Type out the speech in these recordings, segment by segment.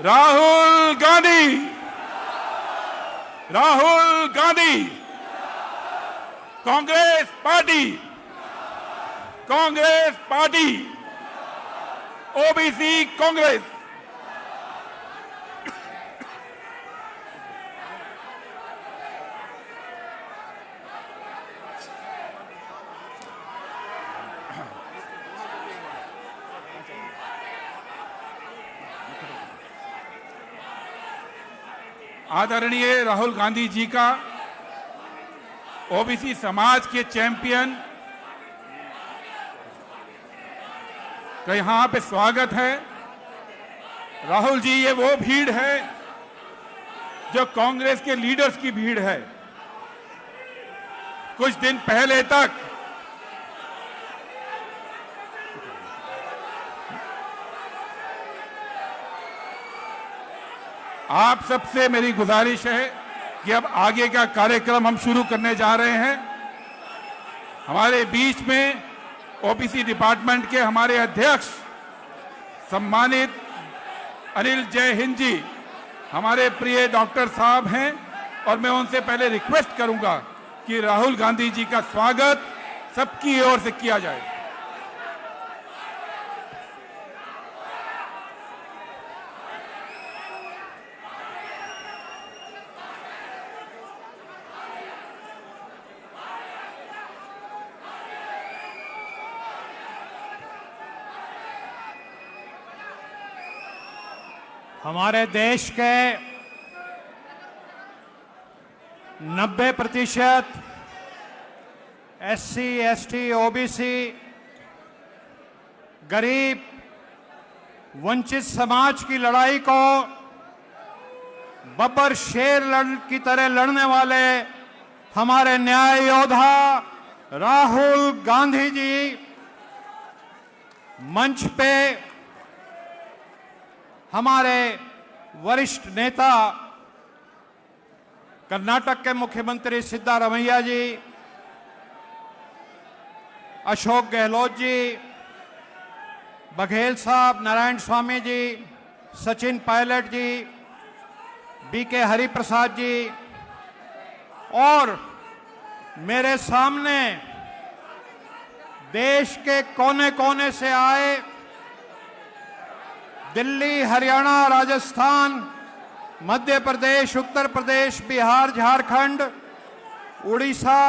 Rahul Gandhi, Rahul Gandhi, Congress party, Congress party, OBC Congress. आदरणीय राहुल गांधी जी का OBC समाज के चैंपियन का यहां पे स्वागत है। राहुल जी, ये वो भीड़ है जो कांग्रेस के लीडर्स की भीड़ है। कुछ दिन पहले तक आप सबसे मेरी गुजारिश है कि अब आगे का कार्यक्रम हम शुरू करने जा रहे हैं। हमारे बीच में ओबीसी डिपार्टमेंट के हमारे अध्यक्ष सम्मानित अनिल जय हिंद जी, हमारे प्रिय डॉक्टर साहब हैं, और मैं उनसे पहले रिक्वेस्ट करूंगा कि राहुल गांधी जी का स्वागत सबकी ओर से किया जाए। हमारे देश के 90% SC, ST, OBC, गरीब वंचित समाज की लड़ाई को बब्बर शेर की तरह लड़ने वाले हमारे न्याय योद्धा राहुल गांधी जी मंच पे हमारे वरिष्ठ नेता कर्नाटक के मुख्यमंत्री सिद्धारमैया जी, अशोक गहलोत जी, बघेल साहब, नारायण स्वामी जी, सचिन पायलट जी, BK हरिप्रसाद जी, और मेरे सामने देश के कोने कोने से आए दिल्ली, हरियाणा, राजस्थान, मध्य प्रदेश, उत्तर प्रदेश, बिहार, झारखंड, उड़ीसा,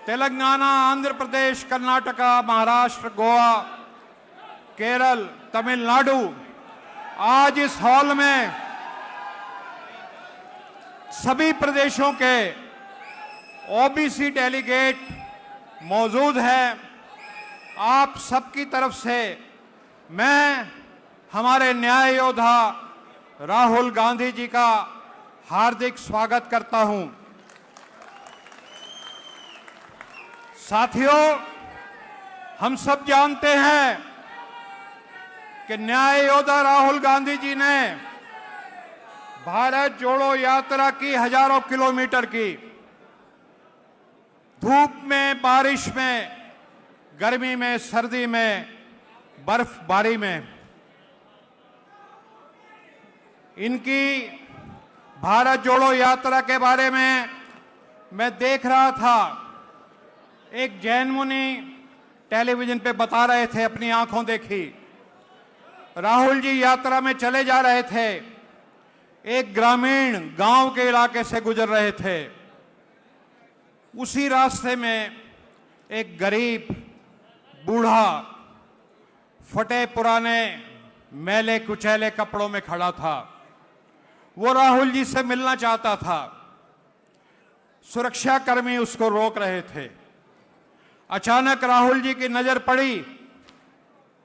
तेलंगाना, आंध्र प्रदेश, कर्नाटका, महाराष्ट्र, गोवा, केरल, तमिलनाडु, आज इस हॉल में सभी प्रदेशों के ओबीसी डेलीगेट मौजूद हैं। आप सबकी तरफ से मैं हमारे न्याय योद्धा राहुल गांधी जी का हार्दिक स्वागत करता हूं। साथियों, हम सब जानते हैं कि न्याय योद्धा राहुल गांधी जी ने भारत जोड़ो यात्रा की, हजारों किलोमीटर की, धूप में, बारिश में, गर्मी में, सर्दी में, बर्फबारी में। इनकी भारत जोड़ो यात्रा के बारे में मैं देख रहा था। एक जैन मुनि टेलीविजन पे बता रहे थे, अपनी आंखों देखी। राहुल जी यात्रा में चले जा रहे थे, एक ग्रामीण गांव के इलाके से गुजर रहे थे। उसी रास्ते में एक गरीब बूढ़ा फटे पुराने मैले कुचैले कपड़ों में खड़ा था। वो राहुल जी से मिलना चाहता था। सुरक्षाकर्मी उसको रोक रहे थे। अचानक राहुल जी की नजर पड़ी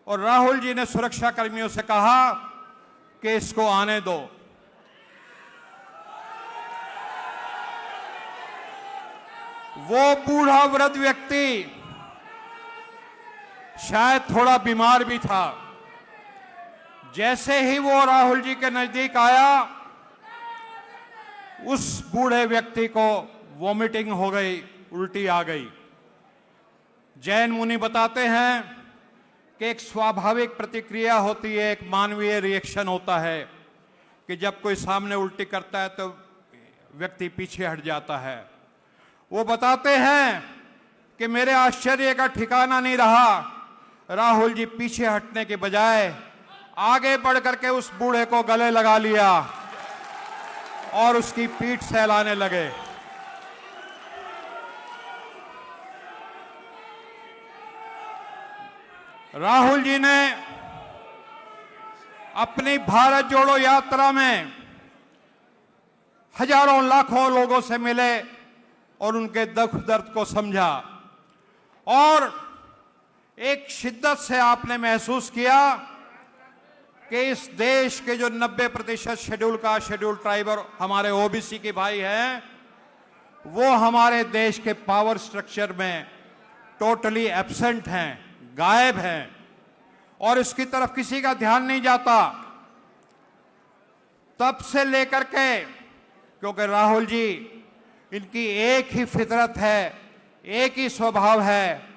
और राहुल जी ने सुरक्षाकर्मियों से कहा कि इसको आने दो। वो बूढ़ा वृद्ध व्यक्ति शायद थोड़ा बीमार भी था। जैसे ही वो राहुल जी के नजदीक आया, उस बूढ़े व्यक्ति को वॉमिटिंग हो गई, उल्टी आ गई। जैन मुनि बताते हैं कि एक स्वाभाविक प्रतिक्रिया होती है, एक मानवीय रिएक्शन होता है कि जब कोई सामने उल्टी करता है तो व्यक्ति पीछे हट जाता है। वो बताते हैं कि मेरे आश्चर्य का ठिकाना नहीं रहा, राहुल जी पीछे हटने के बजाय आगे बढ़ करके उस बूढ़े को गले लगा लिया और उसकी पीठ सहलाने लगे। राहुल जी ने अपनी भारत जोड़ो यात्रा में हजारों लाखों लोगों से मिले और उनके दुख दर्द को समझा और एक शिद्दत से आपने महसूस किया कि इस देश के जो 90% शेड्यूल कास्ट, शेड्यूल ट्राइब और हमारे ओबीसी के भाई हैं, वो हमारे देश के पावर स्ट्रक्चर में टोटली एब्सेंट हैं, गायब हैं और इसकी तरफ किसी का ध्यान नहीं जाता। तब से लेकर के, क्योंकि राहुल जी इनकी एक ही फितरत है, एक ही स्वभाव है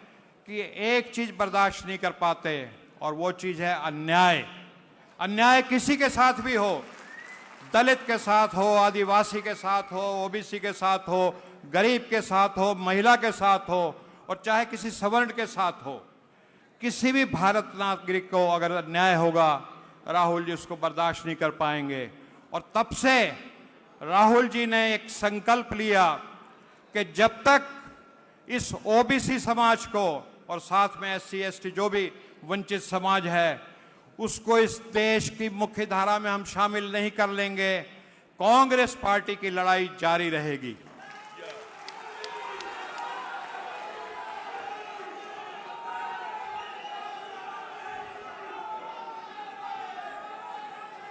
कि एक चीज बर्दाश्त नहीं कर पाते और वो चीज है अन्याय। अन्याय किसी के साथ भी हो, दलित के साथ हो, आदिवासी के साथ हो, ओबीसी के साथ हो, गरीब के साथ हो, महिला के साथ हो और चाहे किसी सवर्ण के साथ हो, किसी भी भारत नागरिक को अगर अन्याय होगा, राहुल जी उसको बर्दाश्त नहीं कर पाएंगे। और तब से राहुल जी ने एक संकल्प लिया कि जब तक इस ओबीसी समाज को और साथ में एससी एसटी जो भी वंचित समाज है उसको इस देश की मुख्य धारा में हम शामिल नहीं कर लेंगे, कांग्रेस पार्टी की लड़ाई जारी रहेगी।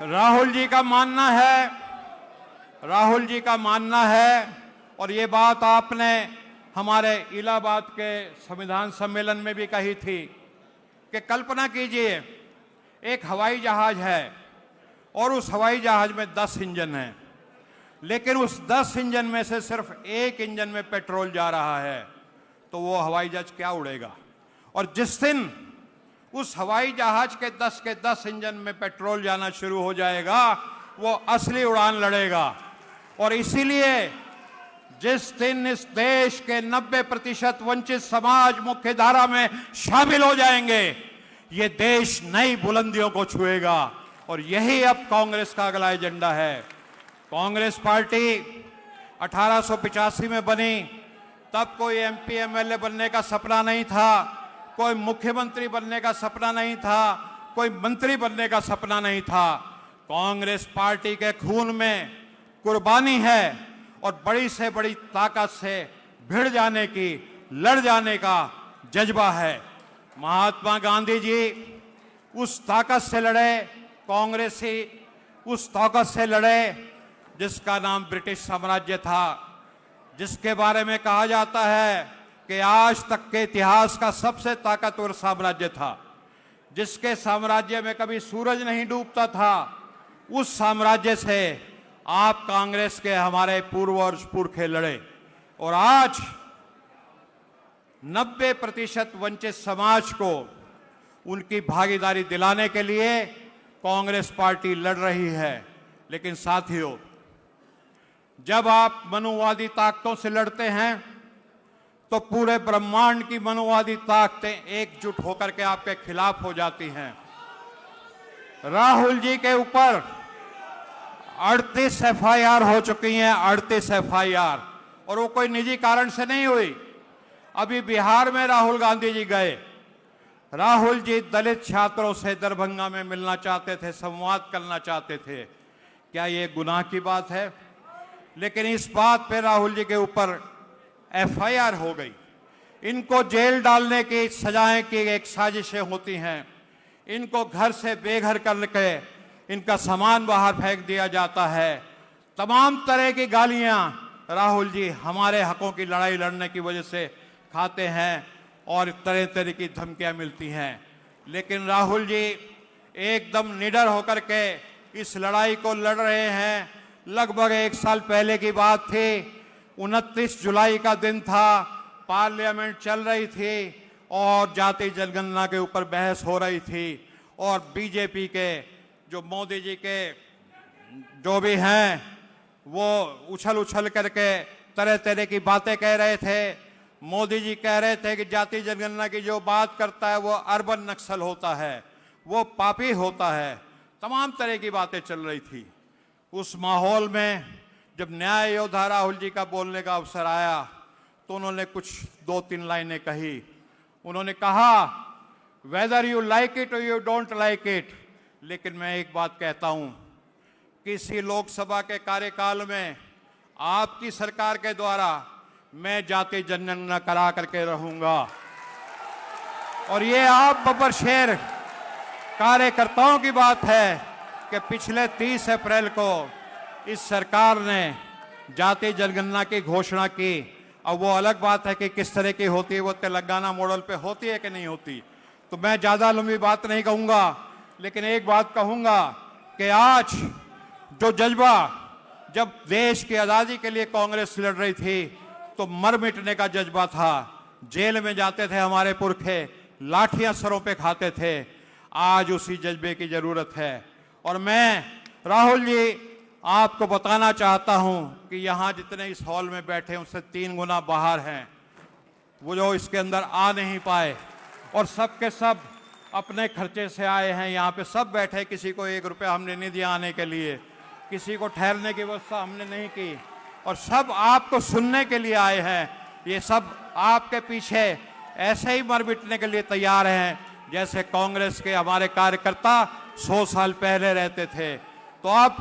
राहुल जी का मानना है और ये बात आपने हमारे इलाहाबाद के संविधान सम्मेलन में भी कही थी कि कल्पना कीजिए एक हवाई जहाज है और उस हवाई जहाज में 10 इंजन हैं, लेकिन उस 10 इंजन में से सिर्फ एक इंजन में पेट्रोल जा रहा है, तो वो हवाई जहाज क्या उड़ेगा। और जिस दिन उस हवाई जहाज के 10 इंजन में पेट्रोल जाना शुरू हो जाएगा, वो असली उड़ान लड़ेगा। और इसीलिए जिस दिन इस देश के 90% वंचित समाज मुख्य धारा में शामिल हो जाएंगे, ये देश नई बुलंदियों को छुएगा और यही अब कांग्रेस का अगला एजेंडा है। कांग्रेस पार्टी 1885 में बनी, तब कोई एमपी एमएलए बनने का सपना नहीं था, कोई मुख्यमंत्री बनने का सपना नहीं था, कोई मंत्री बनने का सपना नहीं था। कांग्रेस पार्टी के खून में कुर्बानी है और बड़ी से बड़ी ताकत से भिड़ जाने की, लड़ जाने का जज्बा है। महात्मा गांधी जी उस ताकत से लड़े, कांग्रेसी उस ताकत से लड़े जिसका नाम ब्रिटिश साम्राज्य था, जिसके बारे में कहा जाता है कि आज तक के इतिहास का सबसे ताकतवर साम्राज्य था, जिसके साम्राज्य में कभी सूरज नहीं डूबता था। उस साम्राज्य से आप कांग्रेस के हमारे पूर्वज पुरखे लड़े और आज 90% वंचित समाज को उनकी भागीदारी दिलाने के लिए कांग्रेस पार्टी लड़ रही है। लेकिन साथियों, जब आप मनुवादी ताकतों से लड़ते हैं तो पूरे ब्रह्मांड की मनुवादी ताकतें एकजुट होकर के आपके खिलाफ हो जाती हैं। राहुल जी के ऊपर 38 एफआईआर हो चुकी हैं, 38 एफआईआर, और वो कोई निजी कारण से नहीं हुई। अभी बिहार में राहुल गांधी जी गए, राहुल जी दलित छात्रों से दरभंगा में मिलना चाहते थे, संवाद करना चाहते थे। क्या ये गुनाह की बात है? लेकिन इस बात पे राहुल जी के ऊपर एफआईआर हो गई। इनको जेल डालने की सजाएं की एक साजिशें होती हैं, इनको घर से बेघर करके इनका सामान बाहर फेंक दिया जाता है। तमाम तरह की गालियां राहुल जी हमारे हकों की लड़ाई लड़ने की वजह से खाते हैं और तरह तरह की धमकियां मिलती हैं। लेकिन राहुल जी एकदम निडर होकर के इस लड़ाई को लड़ रहे हैं। लगभग 1 साल पहले की बात थी, 29 जुलाई का दिन था, पार्लियामेंट चल रही थी और जाति जनगणना के ऊपर बहस हो रही थी और बीजेपी के जो मोदी जी के जो भी हैं वो उछल उछल करके तरह तरह की बातें कह रहे थे। मोदी जी कह रहे थे कि जाति जनगणना की जो बात करता है वो अर्बन नक्सल होता है, वो पापी होता है, तमाम तरह की बातें चल रही थी। उस माहौल में जब न्याय योद्धा राहुल जी का बोलने का अवसर आया तो उन्होंने कुछ 2-3 लाइनें कही। उन्होंने कहा वेदर यू लाइक इट और यू डोंट लाइक इट, लेकिन मैं एक बात कहता हूं, किसी लोकसभा के कार्यकाल में आपकी सरकार के द्वारा मैं जाति जनगणना करा करके रहूंगा। और ये आप बब्बर शेर कार्यकर्ताओं की बात है कि पिछले 30 अप्रैल को इस सरकार ने जाति जनगणना की घोषणा की। अब वो अलग बात है कि किस तरह की होती है, वो तेलंगाना मॉडल पे होती है कि नहीं होती। तो मैं ज़्यादा लंबी बात नहीं कहूँगा, लेकिन एक बात कहूँगा कि आज जो जज्बा, जब देश की आज़ादी के लिए कांग्रेस लड़ रही थी तो मर मिटने का जज्बा था। जेल में जाते थे हमारे पुरखे, लाठियाँ सरों पे खाते थे। आज उसी जज्बे की ज़रूरत है। और मैं राहुल जी आपको बताना चाहता हूं कि यहाँ जितने इस हॉल में बैठे उससे 3 गुना बाहर हैं, वो जो इसके अंदर आ नहीं पाए, और सब के सब अपने खर्चे से आए हैं। यहाँ पे सब बैठे, किसी को 1 रुपया हमने नहीं दिया आने के लिए, किसी को ठहरने की व्यवस्था हमने नहीं की, और सब आपको सुनने के लिए आए हैं। ये सब आपके पीछे ऐसे ही मर मिटने के लिए तैयार हैं जैसे कांग्रेस के हमारे कार्यकर्ता 100 साल पहले रहते थे। तो अब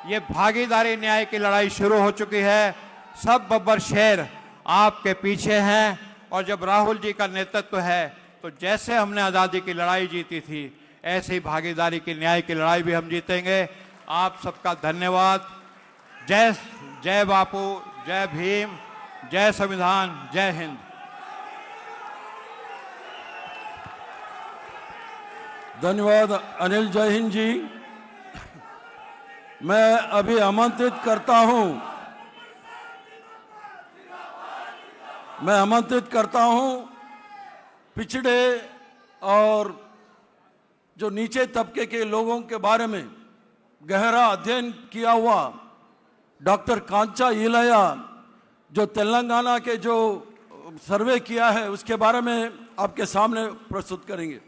ये भागीदारी न्याय की लड़ाई शुरू हो चुकी है। सब बब्बर शेर आपके पीछे हैं, और जब राहुल जी का नेतृत्व है तो जैसे हमने आज़ादी की लड़ाई जीती थी ऐसे ही भागीदारी की न्याय की लड़ाई भी हम जीतेंगे। आप सबका धन्यवाद। जय जय बापू, जय भीम, जय संविधान, जय हिंद। धन्यवाद अनिल। जय हिंद जी। मैं अभी आमंत्रित करता हूं पिछड़े और जो नीचे तबके के लोगों के बारे में गहरा अध्ययन किया हुआ डॉक्टर कांचा इलैया, जो तेलंगाना के जो सर्वे किया है उसके बारे में आपके सामने प्रस्तुत करेंगे।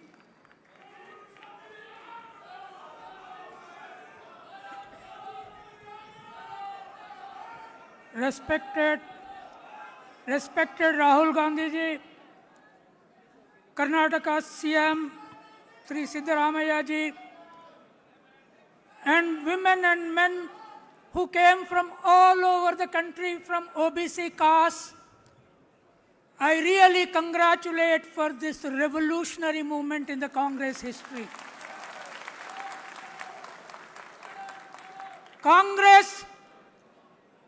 Respected Rahul Gandhi ji, Karnataka CM Sri Siddaramaiah ji, and women and men who came from all over the country from OBC caste, I really congratulate for this revolutionary movement in the Congress history. Congress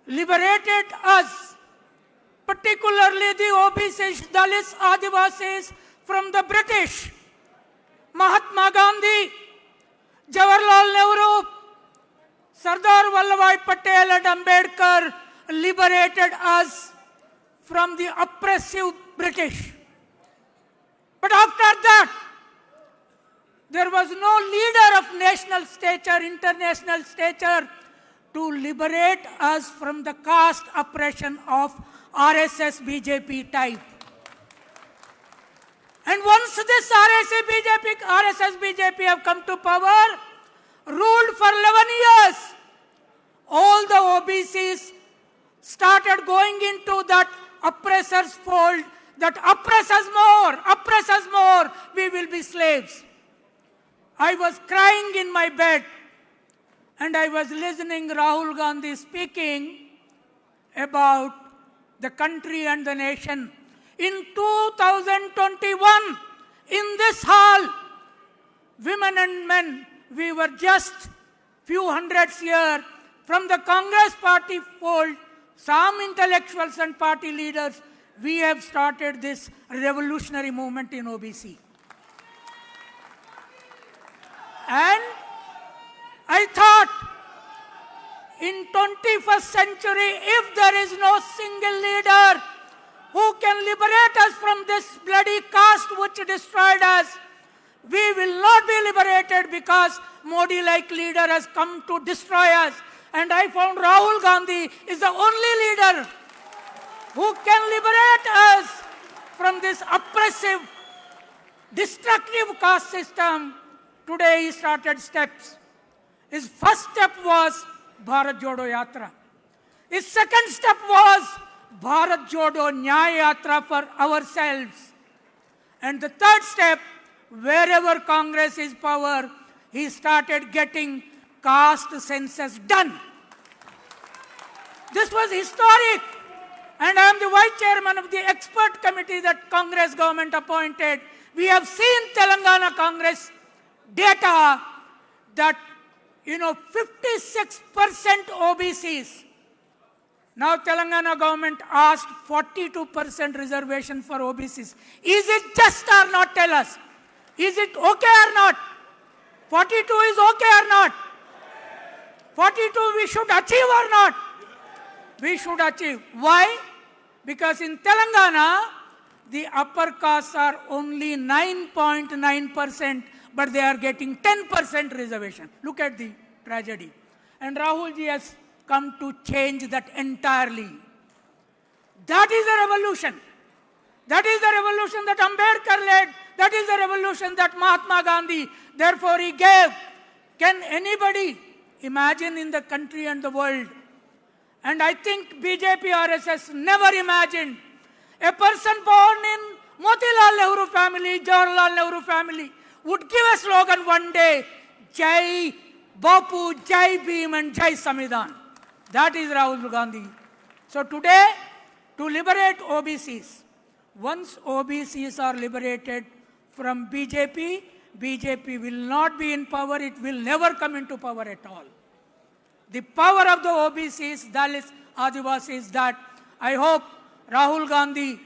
liberated us, particularly the OBCs, Dalits, Adivasis from the British. Mahatma Gandhi, Jawaharlal Nehru, Sardar Vallabhbhai Patel and Ambedkar liberated us from the oppressive British. But after that, there was no leader of national stature, international stature, to liberate us from the caste oppression of RSS BJP type. And once this RSS BJP have come to power, ruled for 11 years, all the OBCs started going into that oppressor's fold, that oppress us more, we will be slaves. I was crying in my bed, and I was listening Rahul Gandhi speaking about the country and the nation. In 2021, in this hall, women and men, we were just few hundreds here from the Congress party fold, some intellectuals and party leaders, we have started this revolutionary movement in OBC. And I thought, in 21st century, if there is no single leader who can liberate us from this bloody caste which destroyed us. We will not be liberated because Modi-like leader has come to destroy us. And I found Rahul Gandhi is the only leader who can liberate us from this oppressive, destructive caste system. Today he started steps. His first step was Bharat Jodo Yatra. His second step was Bharat Jodo Nyaya Yatra for ourselves. And the third step, wherever Congress is power, he started getting caste census done. This was historic. And I am the vice chairman of the expert committee that Congress government appointed. We have seen Telangana Congress data that, 56% OBCs. Now Telangana government asked 42% reservation for OBCs. Is it just or not? Tell us. Is it okay or not? 42 is okay or not? 42 we should achieve or not? We should achieve. Why? Because in Telangana, the upper castes are only 9.9%, but they are getting 10% reservation. Look at the tragedy. And Rahul ji has come to change that entirely. That is a revolution. That is the revolution that Ambedkar led. That is the revolution that Mahatma Gandhi, therefore he gave. Can anybody imagine in the country and the world? And I think BJP RSS never imagined a person born in Motilal Nehru family, Jawaharlal Nehru family, would give a slogan one day, Jai Bapu, Jai Bhim and Jai Samvidhan. That is Rahul Gandhi. So today, to liberate OBCs, once OBCs are liberated from BJP, BJP will not be in power, it will never come into power at all. The power of the OBCs, Dalits, Adivasis, that I hope Rahul Gandhi,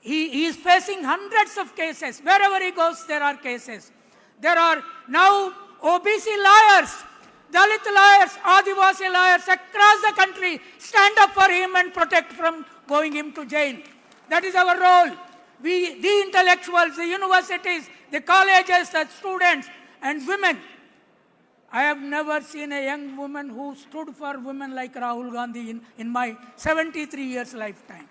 he is facing hundreds of cases. Wherever he goes, there are cases. There are now OBC lawyers, Dalit lawyers, Adivasi lawyers across the country stand up for him and protect from going him to jail. That is our role. We, the intellectuals, the universities, the colleges, the students and women. I have never seen a young woman who stood for women like Rahul Gandhi in my 73 years lifetime.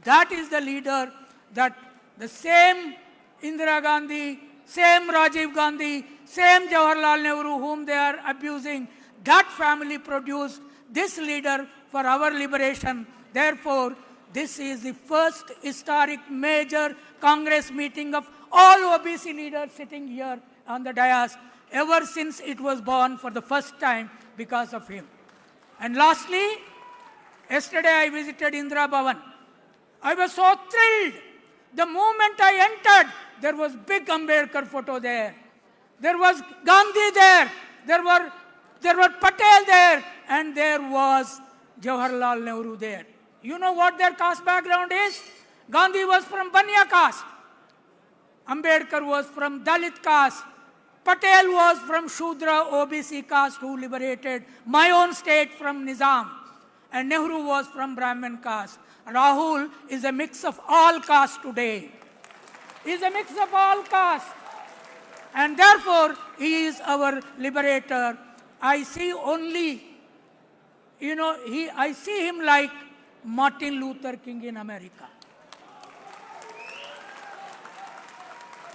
That is the leader that the same Indira Gandhi, same Rajiv Gandhi, same Jawaharlal Nehru whom they are abusing, that family produced this leader for our liberation. Therefore, this is the first historic major Congress meeting of all OBC leaders sitting here on the dais, ever since it was born for the first time because of him. And lastly, yesterday I visited Indira Bhavan. I was so thrilled. The moment I entered, there was big Ambedkar photo there. There was Gandhi there. There were Patel there. And there was Jawaharlal Nehru there. You know what their caste background is? Gandhi was from Banya caste. Ambedkar was from Dalit caste. Patel was from Shudra OBC caste who liberated my own state from Nizam. And Nehru was from Brahmin caste. Rahul is a mix of all castes today. He is a mix of all castes. And therefore, he is our liberator. I see only, I see him like Martin Luther King in America.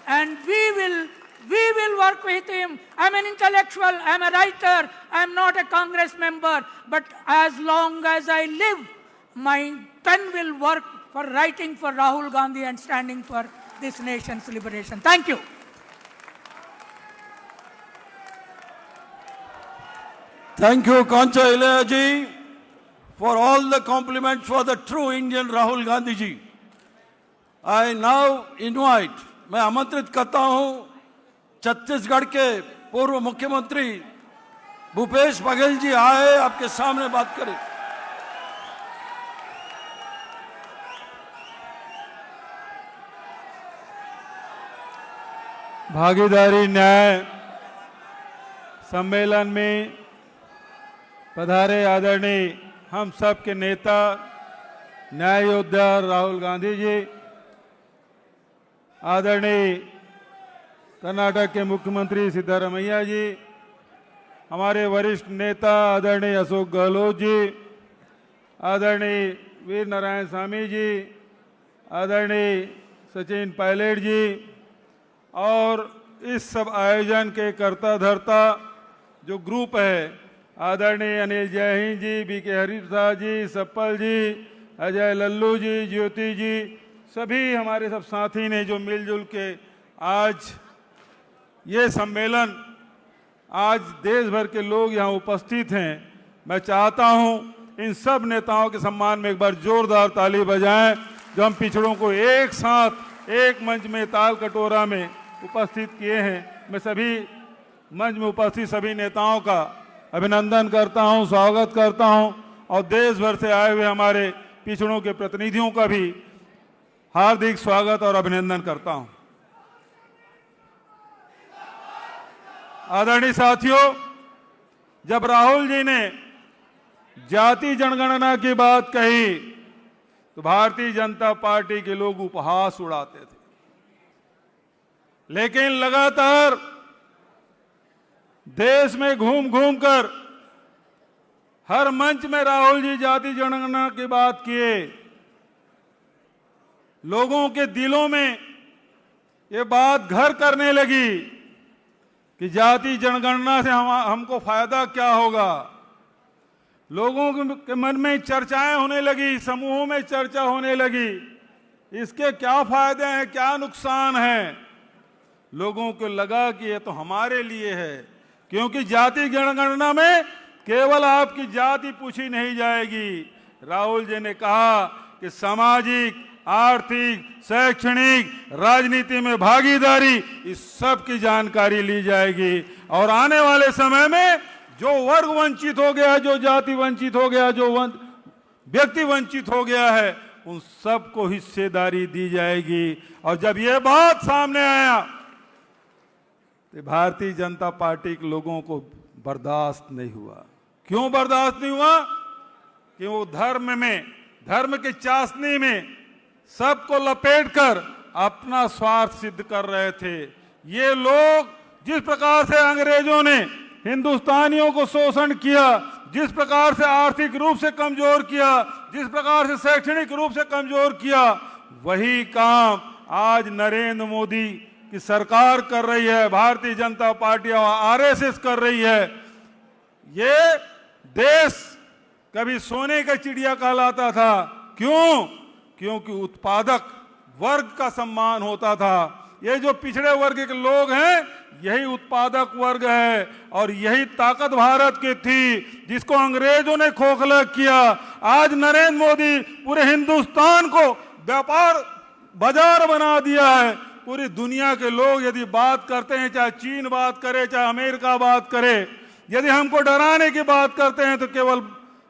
And we will work with him. I'm an intellectual, I'm a writer, I'm not a Congress member, but as long as I live, my pen will work for writing for Rahul Gandhi and standing for this nation's liberation. Thank you. Thank you, Kancha Ilaiah ji, for all the compliments for the true Indian Rahul Gandhi ji. I now invite, मैं आमंत्रित करता हूं छत्तीसगढ़ के पूर्व मुख्यमंत्री भूपेश बघेल जी आए आपके सामने बात करें. भागीदारी न्याय सम्मेलन में पधारे आदरणीय हम सब के नेता न्याय योद्धा राहुल गांधी जी, आदरणीय कर्नाटक के मुख्यमंत्री सिद्धारमैया जी, हमारे वरिष्ठ नेता आदरणीय अशोक गहलोत जी, आदरणीय वीर नारायण स्वामी जी, आदरणीय सचिन पायलट जी और इस सब आयोजन के कर्ता धर्ता जो ग्रुप है, आदरणीय अनिल जयहिंद जी, बीके हरिप्रसाद जी, सप्पल जी, अजय लल्लू जी, ज्योति जी, सभी हमारे सब साथी ने जो मिलजुल के आज ये सम्मेलन, आज देश भर के लोग यहाँ उपस्थित हैं। मैं चाहता हूँ इन सब नेताओं के सम्मान में एक बार जोरदार ताली बजाएं, जो हम पिछड़ों को एक साथ एक मंच में ताल कटोरा में उपस्थित किए हैं। मैं सभी मंच में उपस्थित सभी नेताओं का अभिनंदन करता हूं, स्वागत करता हूं और देश भर से आए हुए हमारे पिछड़ों के प्रतिनिधियों का भी हार्दिक स्वागत और अभिनंदन करता हूं। आदरणीय साथियों, जब राहुल जी ने जाति जनगणना की बात कही तो भारतीय जनता पार्टी के लोग उपहास उड़ाते थे, लेकिन लगातार देश में घूम घूम कर हर मंच में राहुल जी जाति जनगणना की बात किए। लोगों के दिलों में ये बात घर करने लगी कि जाति जनगणना से हमको फायदा क्या होगा। लोगों के मन में चर्चाएं होने लगी, समूहों में चर्चा होने लगी, इसके क्या फायदे हैं, क्या नुकसान हैं। लोगों को लगा कि ये तो हमारे लिए है, क्योंकि जाति जनगणना में केवल आपकी जाति पूछी नहीं जाएगी। राहुल जी ने कहा कि सामाजिक, आर्थिक, शैक्षणिक, राजनीति में भागीदारी, इस सब की जानकारी ली जाएगी और आने वाले समय में जो वर्ग वंचित हो गया, जो जाति वंचित हो गया, जो व्यक्ति वंचित हो गया है, उन सबको हिस्सेदारी दी जाएगी। और जब ये बात सामने आया तो भारतीय जनता पार्टी के लोगों को बर्दाश्त नहीं हुआ। क्यों बर्दाश्त नहीं हुआ? कि वो धर्म के चाशनी में सबको लपेटकर अपना स्वार्थ सिद्ध कर रहे थे। ये लोग जिस प्रकार से अंग्रेजों ने हिंदुस्तानियों को शोषण किया, जिस प्रकार से आर्थिक रूप से कमजोर किया, जिस प्रकार से शैक्षणिक रूप से कमजोर किया, वही काम आज नरेंद्र मोदी की सरकार कर रही है, भारतीय जनता पार्टी और आरएसएस कर रही है। ये देश कभी सोने का चिड़िया कहलाता था। क्यों? क्योंकि उत्पादक वर्ग का सम्मान होता था। ये जो पिछड़े वर्ग के लोग हैं, यही उत्पादक वर्ग है और यही ताकत भारत की थी, जिसको अंग्रेजों ने खोखला किया। आज नरेंद्र मोदी पूरे हिंदुस्तान को व्यापार बाजार बना दिया है। पूरी दुनिया के लोग यदि बात करते हैं, चाहे चीन बात करे, चाहे अमेरिका बात करे, यदि हमको डराने की बात करते हैं तो केवल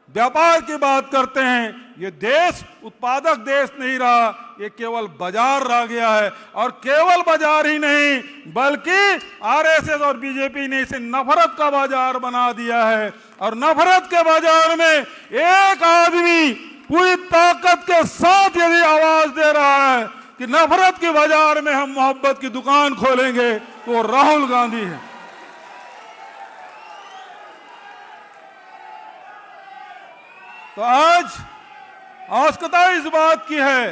व्यापार की बात करते हैं। ये देश उत्पादक देश नहीं रहा, ये केवल बाजार रह गया है। और केवल बाजार ही नहीं, बल्कि आरएसएस और बीजेपी ने इसे नफरत का बाजार बना दिया है। और नफरत के बाजार में एक आदमी पूरी ताकत के साथ यदि आवाज दे रहा है कि नफरत के बाजार में हम मोहब्बत की दुकान खोलेंगे, तो राहुल गांधी है। तो आज आवश्यकता इस बात की है,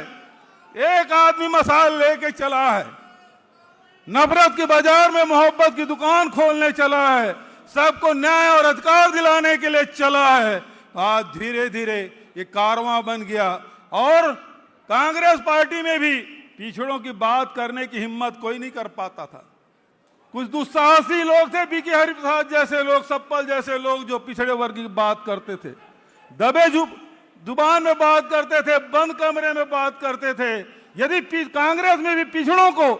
एक आदमी मसाल लेके चला है, नफरत के बाजार में मोहब्बत की दुकान खोलने चला है, सबको न्याय और अधिकार दिलाने के लिए चला है। आज धीरे धीरे ये कारवां बन गया और कांग्रेस पार्टी में भी पिछड़ों की बात करने की हिम्मत कोई नहीं कर पाता था। कुछ दुस्साहसी लोग थे, बीके हरिप्रसाद जैसे लोग, सप्पल जैसे लोग, जो पिछड़े वर्ग की बात करते थे, दबे जुबान में बात करते थे, बंद कमरे में बात करते थे। यदि कांग्रेस में भी पिछड़ों को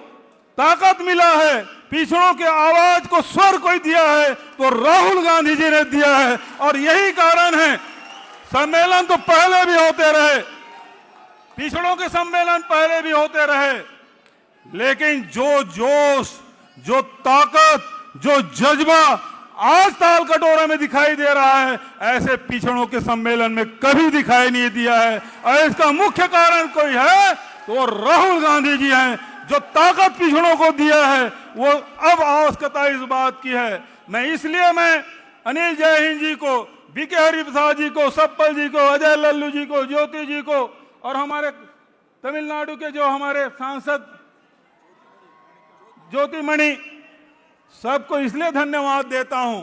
ताकत मिला है, पिछड़ों के आवाज को स्वर कोई दिया है, तो राहुल गांधी जी ने दिया है। और यही कारण है, सम्मेलन तो पहले भी होते रहे, पिछड़ों के सम्मेलन पहले भी होते रहे, लेकिन जो जोश, जो ताकत, जो जज्बा आज ताल कटोरा में दिखाई दे रहा है, ऐसे पिछड़ों के सम्मेलन में कभी दिखाई नहीं दिया है। और इसका मुख्य कारण कोई है तो वो राहुल गांधी जी हैं, जो ताकत पिछड़ों को दिया है। वो अब आवश्यकता इस बात की है। मैं अनिल जय हिंद जी को, बीके हरिप्रसाद जी को, सप्पल जी को, अजय लल्लू जी को, ज्योति जी को और हमारे तमिलनाडु के जो हमारे सांसद ज्योतिमणि, सबको इसलिए धन्यवाद देता हूं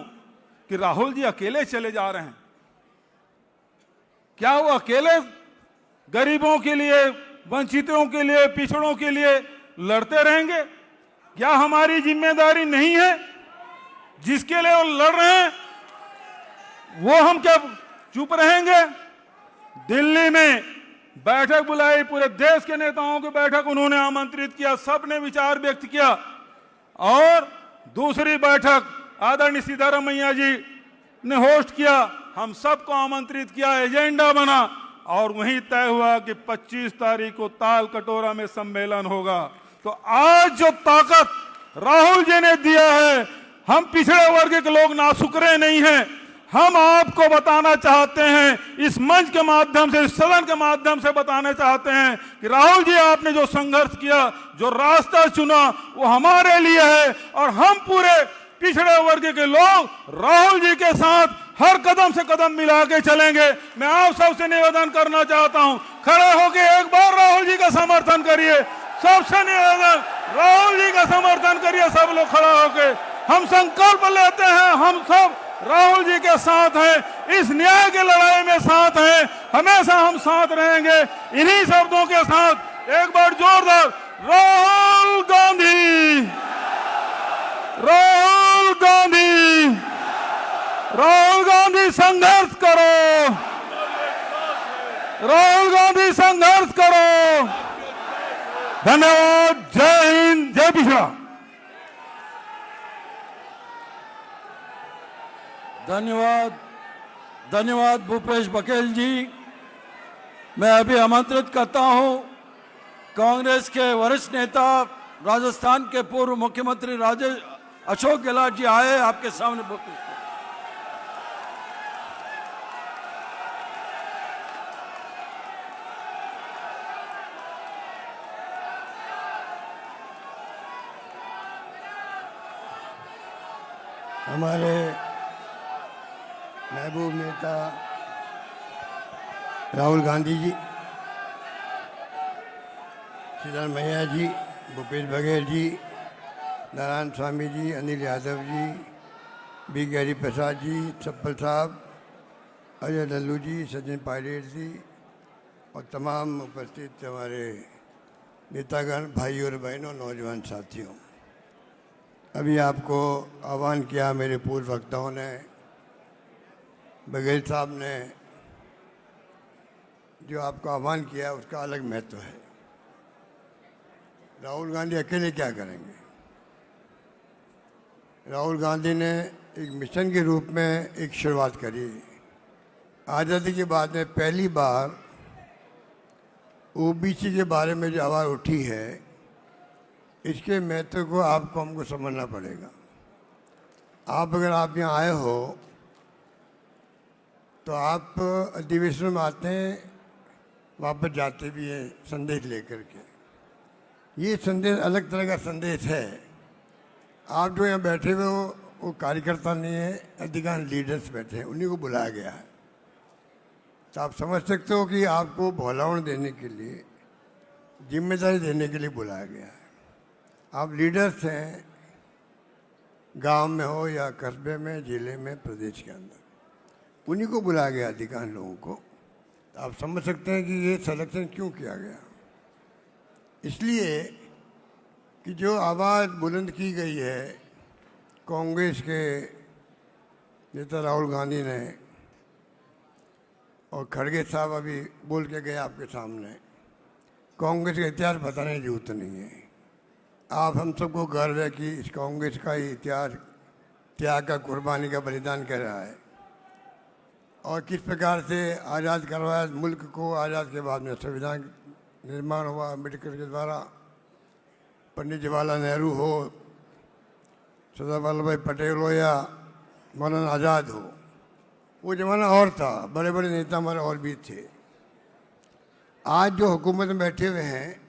कि राहुल जी अकेले चले जा रहे हैं। क्या वो अकेले गरीबों के लिए, वंचितों के लिए, पिछड़ों के लिए लड़ते रहेंगे? क्या हमारी जिम्मेदारी नहीं है? जिसके लिए वो लड़ रहे हैं वो हम क्या चुप रहेंगे? दिल्ली में बैठक बुलाई, पूरे देश के नेताओं की बैठक उन्होंने आमंत्रित किया, सबने विचार व्यक्त किया। और दूसरी बैठक आदरणीय सीतारमैया जी ने होस्ट किया, हम सबको आमंत्रित किया, एजेंडा बना और वहीं तय हुआ कि 25 तारीख को ताल कटोरा में सम्मेलन होगा। तो आज जो ताकत राहुल जी ने दिया है, हम पिछड़े वर्ग के लोग नासुकरे नहीं हैं। हम आपको बताना चाहते हैं, इस मंच के माध्यम से, इस सदन के माध्यम से बताना चाहते हैं कि राहुल जी आपने जो संघर्ष किया, जो रास्ता चुना, वो हमारे लिए है। और हम पूरे पिछड़े वर्ग के लोग राहुल जी के साथ हर कदम से कदम मिला के चलेंगे। मैं आप सबसे निवेदन करना चाहता हूं, खड़े होके एक बार राहुल जी का समर्थन करिए। सबसे निवेदन, राहुल जी का समर्थन करिए। सब लोग खड़ा होके हम संकल्प लेते हैं, हम सब राहुल जी के साथ हैं, इस न्याय की लड़ाई में साथ हैं, हमेशा हम साथ रहेंगे। इन्हीं शब्दों के साथ एक बार जोरदार राहुल गांधी, राहुल गांधी, राहुल गांधी संघर्ष करो, राहुल गांधी संघर्ष करो। धन्यवाद। जय हिंद, जय पिछड़ा। धन्यवाद, धन्यवाद भूपेश बघेल जी। मैं अभी आमंत्रित करता हूं कांग्रेस के वरिष्ठ नेता, राजस्थान के पूर्व मुख्यमंत्री राजेश अशोक गहलोत जी आए आपके सामने बोलते। हमारे महबूब नेता राहुल गांधी जी, सिद्धरामैया जी, भूपेश बघेल जी, नारायण स्वामी जी, अनिल यादव जी, बीके हरिप्रसाद जी, सप्पल साहब, अजय लल्लू जी, सचिन पायलट जी और तमाम उपस्थित हमारे नेतागण, भाई और बहनों, नौजवान साथियों, अभी आपको आह्वान किया मेरे पूर्व वक्ताओं ने, बघेल साहब ने जो आपको आह्वान किया उसका अलग महत्व है। राहुल गांधी अकेले क्या करेंगे? राहुल गांधी ने एक मिशन के रूप में एक शुरुआत करी। आज़ादी के बाद में पहली बार ओबीसी के बारे में जो आवाज़ उठी है, इसके महत्व को आपको हमको समझना पड़ेगा। अगर आप यहाँ आए हो तो आप अधिवेशन में आते हैं, वापस जाते भी हैं संदेश लेकर के। ये संदेश अलग तरह का संदेश है। आप जो यहाँ बैठे हुए हो वो कार्यकर्ता नहीं है, अधिकांश लीडर्स बैठे हैं, उन्हीं को बुलाया गया है। तो आप समझ सकते हो कि आपको भौलावण देने के लिए, जिम्मेदारी देने के लिए बुलाया गया है। आप लीडर्स हैं, गांव में हो या कस्बे में, जिले में, प्रदेश के अंदर, उन्हीं को बुलाया गया अधिकांश लोगों को। तो आप समझ सकते हैं कि ये सिलेक्शन क्यों किया गया। इसलिए कि जो आवाज़ बुलंद की गई है कांग्रेस के नेता राहुल गांधी ने, और खड़गे साहब अभी बोल के गए आपके सामने, कांग्रेस का इतिहास बताने की जरूरत नहीं है। आप हम सबको गर्व है कि इस कांग्रेस का ही इतिहास त्याग का, कुर्बानी का, बलिदान कर रहा है। और किस प्रकार से आज़ाद करवाया मुल्क को। आज़ाद के बाद में संविधान निर्माण हुआ अम्बेडकर के द्वारा, पंडित जवाहरलाल नेहरू हो, सरदार वल्लभ भाई पटेल हो, या मौलाना आज़ाद हो, वो ज़माना और था, बड़े बड़े नेता हमारे और भी थे। आज जो हुकूमत में बैठे हुए हैं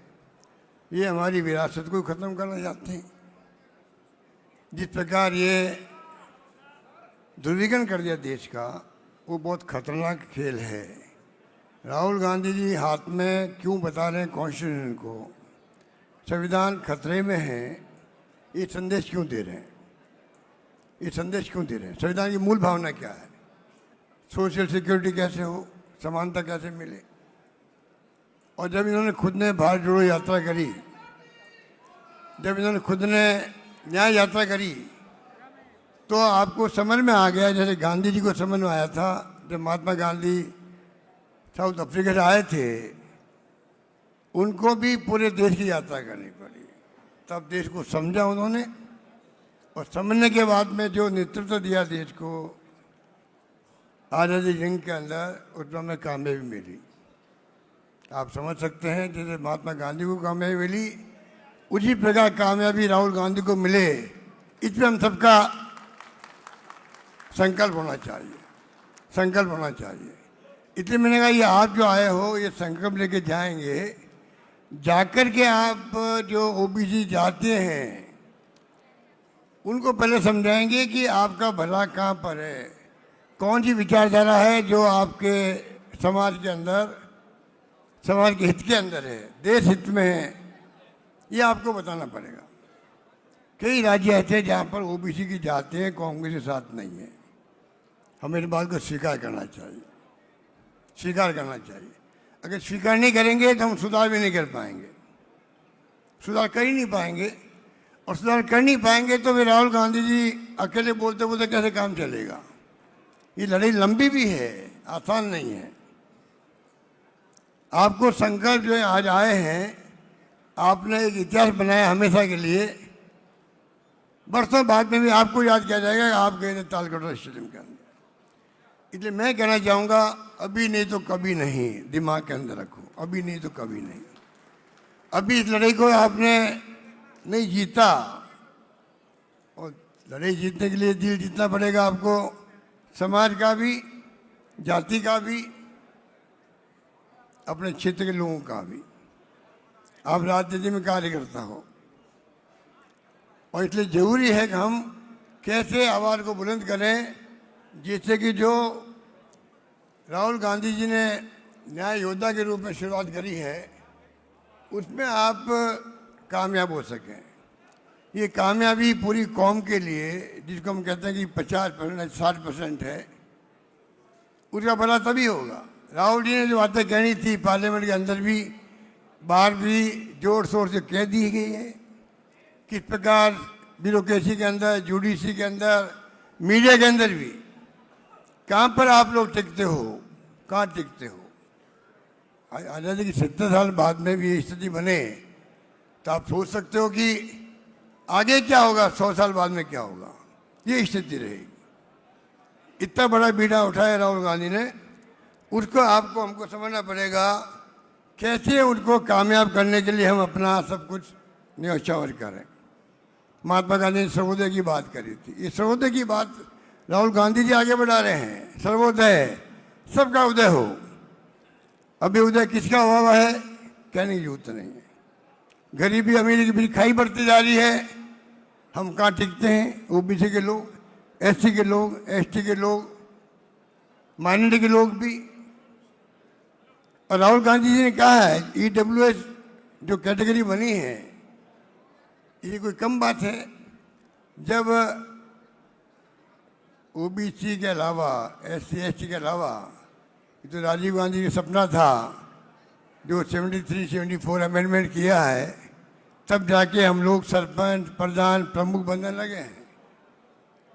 ये हमारी विरासत को ख़त्म करना चाहते हैं। जिस प्रकार ये ध्रुवीकरण कर दिया देश का, वो बहुत खतरनाक खेल है। राहुल गांधी जी हाथ में क्यों बता रहे हैं कॉन्स्टिट्यूशन को, संविधान खतरे में है, ये संदेश क्यों दे रहे हैं? ये संदेश क्यों दे रहे हैं? संविधान की मूल भावना क्या है? सोशल सिक्योरिटी कैसे हो, समानता कैसे मिले? और जब इन्होंने खुद ने भारत जोड़ो यात्रा करी, जब इन्होंने खुद ने न्याय यात्रा करी, तो आपको समझ में आ गया, जैसे गांधी जी को समझ में आया था जब महात्मा गांधी साउथ अफ्रीका से आए थे, उनको भी पूरे देश की यात्रा करनी पड़ी। तब देश को समझा उन्होंने, और समझने के बाद में जो नेतृत्व दिया देश को आज़ादी जंग के अंदर, उसमें हमें कामयाबी मिली। आप समझ सकते हैं जैसे महात्मा गांधी को कामयाबी मिली, उसी प्रकार कामयाबी राहुल गांधी को मिले, इसमें हम सबका संकल्प होना चाहिए, संकल्प होना चाहिए। इसलिए मैंने कहा ये आप जो आए हो, ये संकल्प लेके जाएंगे, जाकर के आप जो ओबीसी जाते हैं उनको पहले समझाएंगे कि आपका भला कहाँ पर है, कौन सी विचारधारा है जो आपके समाज के अंदर, समाज के हित के अंदर है, देश हित में है, ये आपको बताना पड़ेगा। कई राज्य ऐसे हैं जहाँ पर ओबीसी की जाते हैं कांग्रेस के साथ नहीं है। हमें इस बात को स्वीकार करना चाहिए, स्वीकार करना चाहिए। अगर स्वीकार नहीं करेंगे तो हम सुधार भी नहीं कर पाएंगे, सुधार कर ही नहीं पाएंगे। और सुधार कर नहीं पाएंगे तो फिर राहुल गांधी जी अकेले बोलते बोलते कैसे काम चलेगा? ये लड़ाई लंबी भी है, आसान नहीं है। आपको संकल्प जो है आज आए हैं, आपने एक इतिहास बनाया हमेशा के लिए, बरसों बाद में भी आपको याद किया जाएगा कि आप गए थे तालकटोरा स्टेडियम के अंदर। इसलिए मैं कहना चाहूँगा, अभी नहीं तो कभी नहीं, दिमाग के अंदर रखो, अभी नहीं तो कभी नहीं। अभी इस लड़ाई को आपने नहीं जीता, और लड़ाई जीतने के लिए दिल जीतना पड़ेगा आपको, समाज का भी, जाति का भी, अपने क्षेत्र के लोगों का भी। आप राजनीति में कार्यकर्ता हो, और इसलिए जरूरी है कि हम कैसे आवाज़ को बुलंद करें, जिससे कि जो राहुल गांधी जी ने न्याय योद्धा के रूप में शुरुआत करी है, उसमें आप कामयाब हो सकें। ये कामयाबी पूरी कौम के लिए, जिसको हम कहते हैं कि 50% 60% है, उसका भला तभी होगा। राहुल जी ने जो बातें कहनी थी पार्लियामेंट के अंदर भी, बाहर भी जोर शोर से कह दी गई है। किस प्रकार ब्यूरोक्रेसी के अंदर, जुडिशरी के अंदर, मीडिया के अंदर भी, कहाँ पर आप लोग टिकते हो, कहाँ टिकते हो? आज़ादी की 70 साल बाद में भी ये स्थिति बने, तो आप सोच सकते हो कि आगे क्या होगा, 100 साल बाद में क्या होगा। ये स्थिति रहेगी। इतना बड़ा बीड़ा उठाया राहुल गांधी ने, उसको आपको हमको समझना पड़ेगा कैसे उनको कामयाब करने के लिए हम अपना सब कुछ न्यौछावर करें। महात्मा गांधी ने सर्वोदय की बात करी थी, ये सर्वोदय की बात राहुल गांधी जी आगे बढ़ा रहे हैं। सर्वोदय, सबका उदय हो। अभी उदय किसका हुआ है कहने की जरूरत नहीं है। गरीबी अमीरी की खाई बढ़ती जा रही है, हम कहाँ टिकते हैं? ओबीसी के लोग, एससी के लोग, एसटी के लोग, माइनॉरिटी के लोग भी। और राहुल गांधी जी ने कहा है ईडब्ल्यूएस जो कैटेगरी बनी है, ये कोई कम बात है। जब ओबीसी के अलावा, एससी एसटी के अलावा, तो राजीव गांधी का सपना था जो 73-74 अमेंडमेंट किया है, तब जाके हम लोग सरपंच, प्रधान, प्रमुख बनने लगे हैं,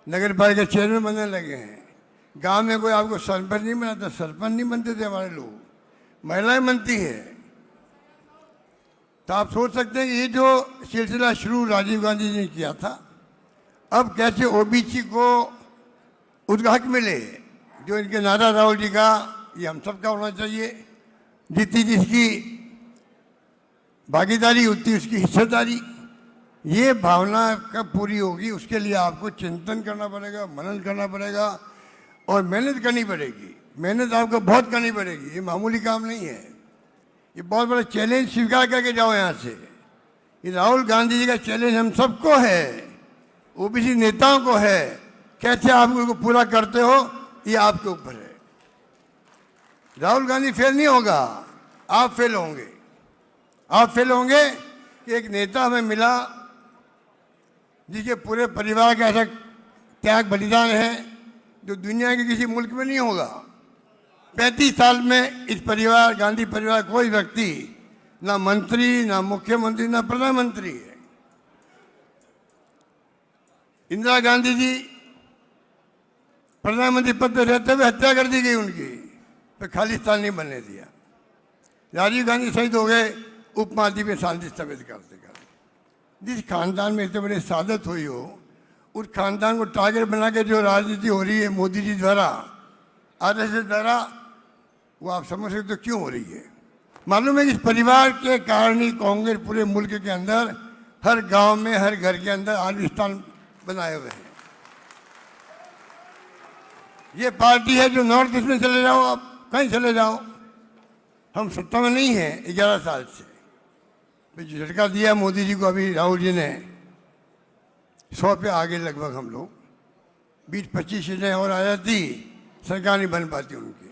नगर पालिका चेयरमैन बनने लगे हैं। गांव में कोई आपको सरपंच नहीं बनाता, सरपंच नहीं बनते थे हमारे लोग, महिलाएं बनती है। तो आप सोच सकते हैं कि ये जो सिलसिला शुरू राजीव गांधी जी ने किया था, अब कैसे ओबीसी को उसका हक मिले। जो इनके नारा राहुल जी का, ये हम सबका होना चाहिए। जितनी जिसकी भागीदारी उतनी उसकी हिस्सेदारी। ये भावना कब पूरी होगी, उसके लिए आपको चिंतन करना पड़ेगा, मनन करना पड़ेगा और मेहनत करनी पड़ेगी। मेहनत आपको बहुत करनी पड़ेगी, ये मामूली काम नहीं है। ये बहुत बड़ा चैलेंज स्वीकार करके जाओ यहाँ से। ये राहुल गांधी जी का चैलेंज हम सबको है, ओबीसी नेताओं को है। कैसे आप उनको पूरा करते हो ये आपके ऊपर है। राहुल गांधी फेल नहीं होगा, आप फेल होंगे। आप फेल होंगे कि एक नेता हमें मिला जिसके पूरे परिवार का ऐसा त्याग बलिदान है जो दुनिया के किसी मुल्क में नहीं होगा। 35 साल में इस परिवार, गांधी परिवार, कोई व्यक्ति ना मंत्री, ना मुख्यमंत्री, ना प्रधानमंत्री है। इंदिरा गांधी जी प्रधानमंत्री पद पर रहते हुए हत्या कर दी गई उनकी, तो खालिस्तान नहीं बनने दिया। राजीव गांधी शहीद हो गए उपमहाद्वीप में शांति स्थापित करते करते। जिस खानदान में इतने बड़े सादत हुई हो, उस खानदान को टारगेट बना के जो राजनीति हो रही है मोदी जी द्वारा, आरएसएस द्वारा, वो आप समझ सकते हो क्यों हो रही है। मालूम है कि इस परिवार के कारण ही कांग्रेस पूरे मुल्क के अंदर हर गांव में, हर घर के अंदर आलिम स्थान बनाए हुए हैं। ये पार्टी है जो नॉर्थ ईस्ट में चले जाओ, आप कहीं चले जाओ, हम सत्ता में नहीं है 11 साल से। जो झटका दिया मोदी जी को अभी राहुल जी ने, 100 पे आगे लगभग हम लोग, 20-25 सीटें और आ जाती, सरकार नहीं बन पाती उनकी।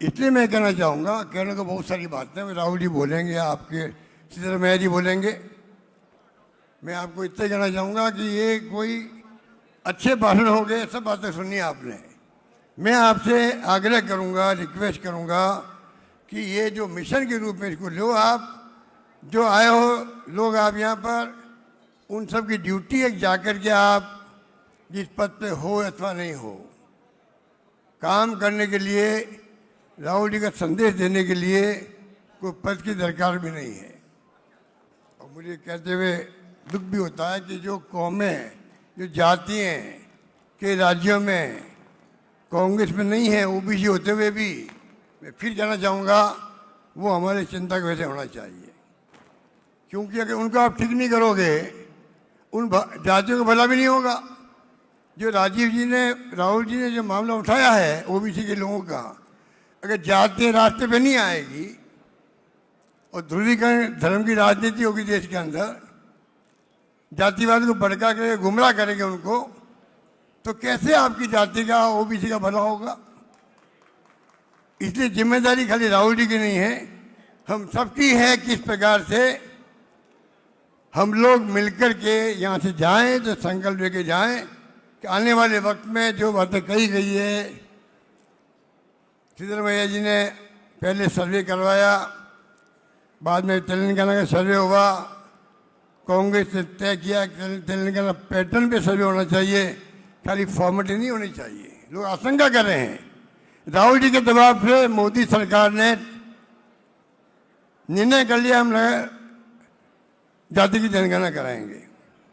इसलिए मैं कहना चाहूँगा, कहने को बहुत सारी बातें राहुल जी बोलेंगे, आपके सिद्धरमैया जी बोलेंगे। मैं आपको इतना कहना चाहूँगा कि ये कोई अच्छे भाषण हो गए, सब बातें सुनिए आपने। मैं आपसे आग्रह करूँगा, रिक्वेस्ट करूँगा कि ये जो मिशन के रूप में इसको लो। आप जो आए हो लोग, आप यहाँ पर, उन सब की ड्यूटी है जाकर के आप जिस पद पे हो अथवा नहीं हो, काम करने के लिए, राहुल जी का संदेश देने के लिए कोई पद की दरकार भी नहीं है। और मुझे कहते हुए दुख भी होता है कि जो कौमें, जो जातियाँ के राज्यों में कांग्रेस में नहीं है, ओबीसी होते हुए भी, मैं फिर कहना चाहूँगा वो हमारे चिंता के वैसे होना चाहिए। क्योंकि अगर उनको आप ठीक नहीं करोगे, उन जातियों को भला भी नहीं होगा। जो राहुल जी ने जो मामला उठाया है ओबीसी के लोगों का, अगर जाति रास्ते पे नहीं आएगी और ध्रुवीकरण धर्म की राजनीति होगी देश के अंदर, जातिवाद को भड़का के गुमराह करेंगे उनको, तो कैसे आपकी जाति का, ओबीसी का भला होगा। इसलिए जिम्मेदारी खाली राहुल जी की नहीं है, हम सबकी है। किस प्रकार से हम लोग मिलकर के यहाँ से जाएं, तो संकल्प लेके जाएं कि आने वाले वक्त में जो बातें कही गई है, सिद्धरमैया जी ने पहले सर्वे करवाया, बाद में तेलंगाना का सर्वे हुआ, कांग्रेस ने तय किया तेलंगाना पैटर्न पे सर्वे होना चाहिए, खाली फॉर्मेलिटी नहीं होनी चाहिए। लोग आशंका कर रहे हैं राहुल जी के दबाव से मोदी सरकार ने निर्णय कर लिया हम जाति की जनगणना कराएंगे,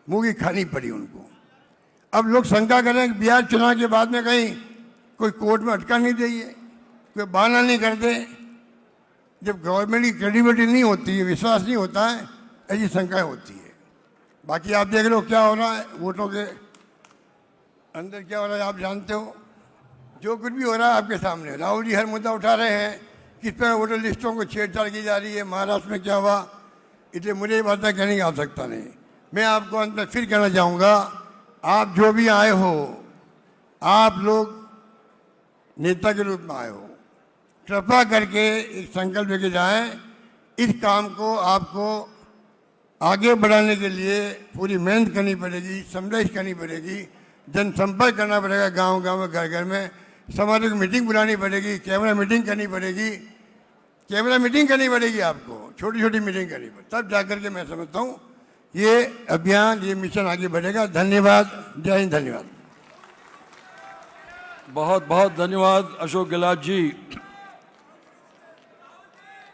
मुंह की खानी पड़ी उनको। अब लोग शंका करें कि बिहार चुनाव के बाद में कहीं कोई कोर्ट में अटका नहीं देइए, कोई बहाना नहीं कर दे। जब गवर्नमेंट की क्रेडिबिलिटी नहीं होती है, विश्वास नहीं होता है, ऐसी शंकाएं होती है। बाकी आप देख रहे हो क्या हो रहा है, वोटों के अंदर क्या हो रहा है आप जानते हो। जो कुछ भी हो रहा है आपके सामने। राहुल जी हर मुद्दा उठा रहे हैं, किस तरह वोटर लिस्टों को छेड़छाड़ की जा रही है, महाराष्ट्र में क्या हुआ। इसलिए मुझे ये बातें कहने की आवश्यकता नहीं। मैं आपको अंत में फिर कहना चाहूँगा, आप जो भी आए हो, आप लोग नेता के रूप में आए हो, कृपा करके एक संकल्प लेके जाएं। इस काम को आपको आगे बढ़ाने के लिए पूरी मेहनत करनी पड़ेगी, समझाइश करनी पड़ेगी, जनसंपर्क करना पड़ेगा, गांव-गांव में, घर-घर में, सामाजिक मीटिंग बुलानी पड़ेगी, कैमरा मीटिंग करनी पड़ेगी, आपको छोटी-छोटी मीटिंग करनी पड़ेगी, तब जाकर के मैं समझता हूँ ये अभियान, ये मिशन आगे बढ़ेगा। धन्यवाद, जय हिंद। धन्यवाद, बहुत बहुत धन्यवाद Ashok Gehlot ji.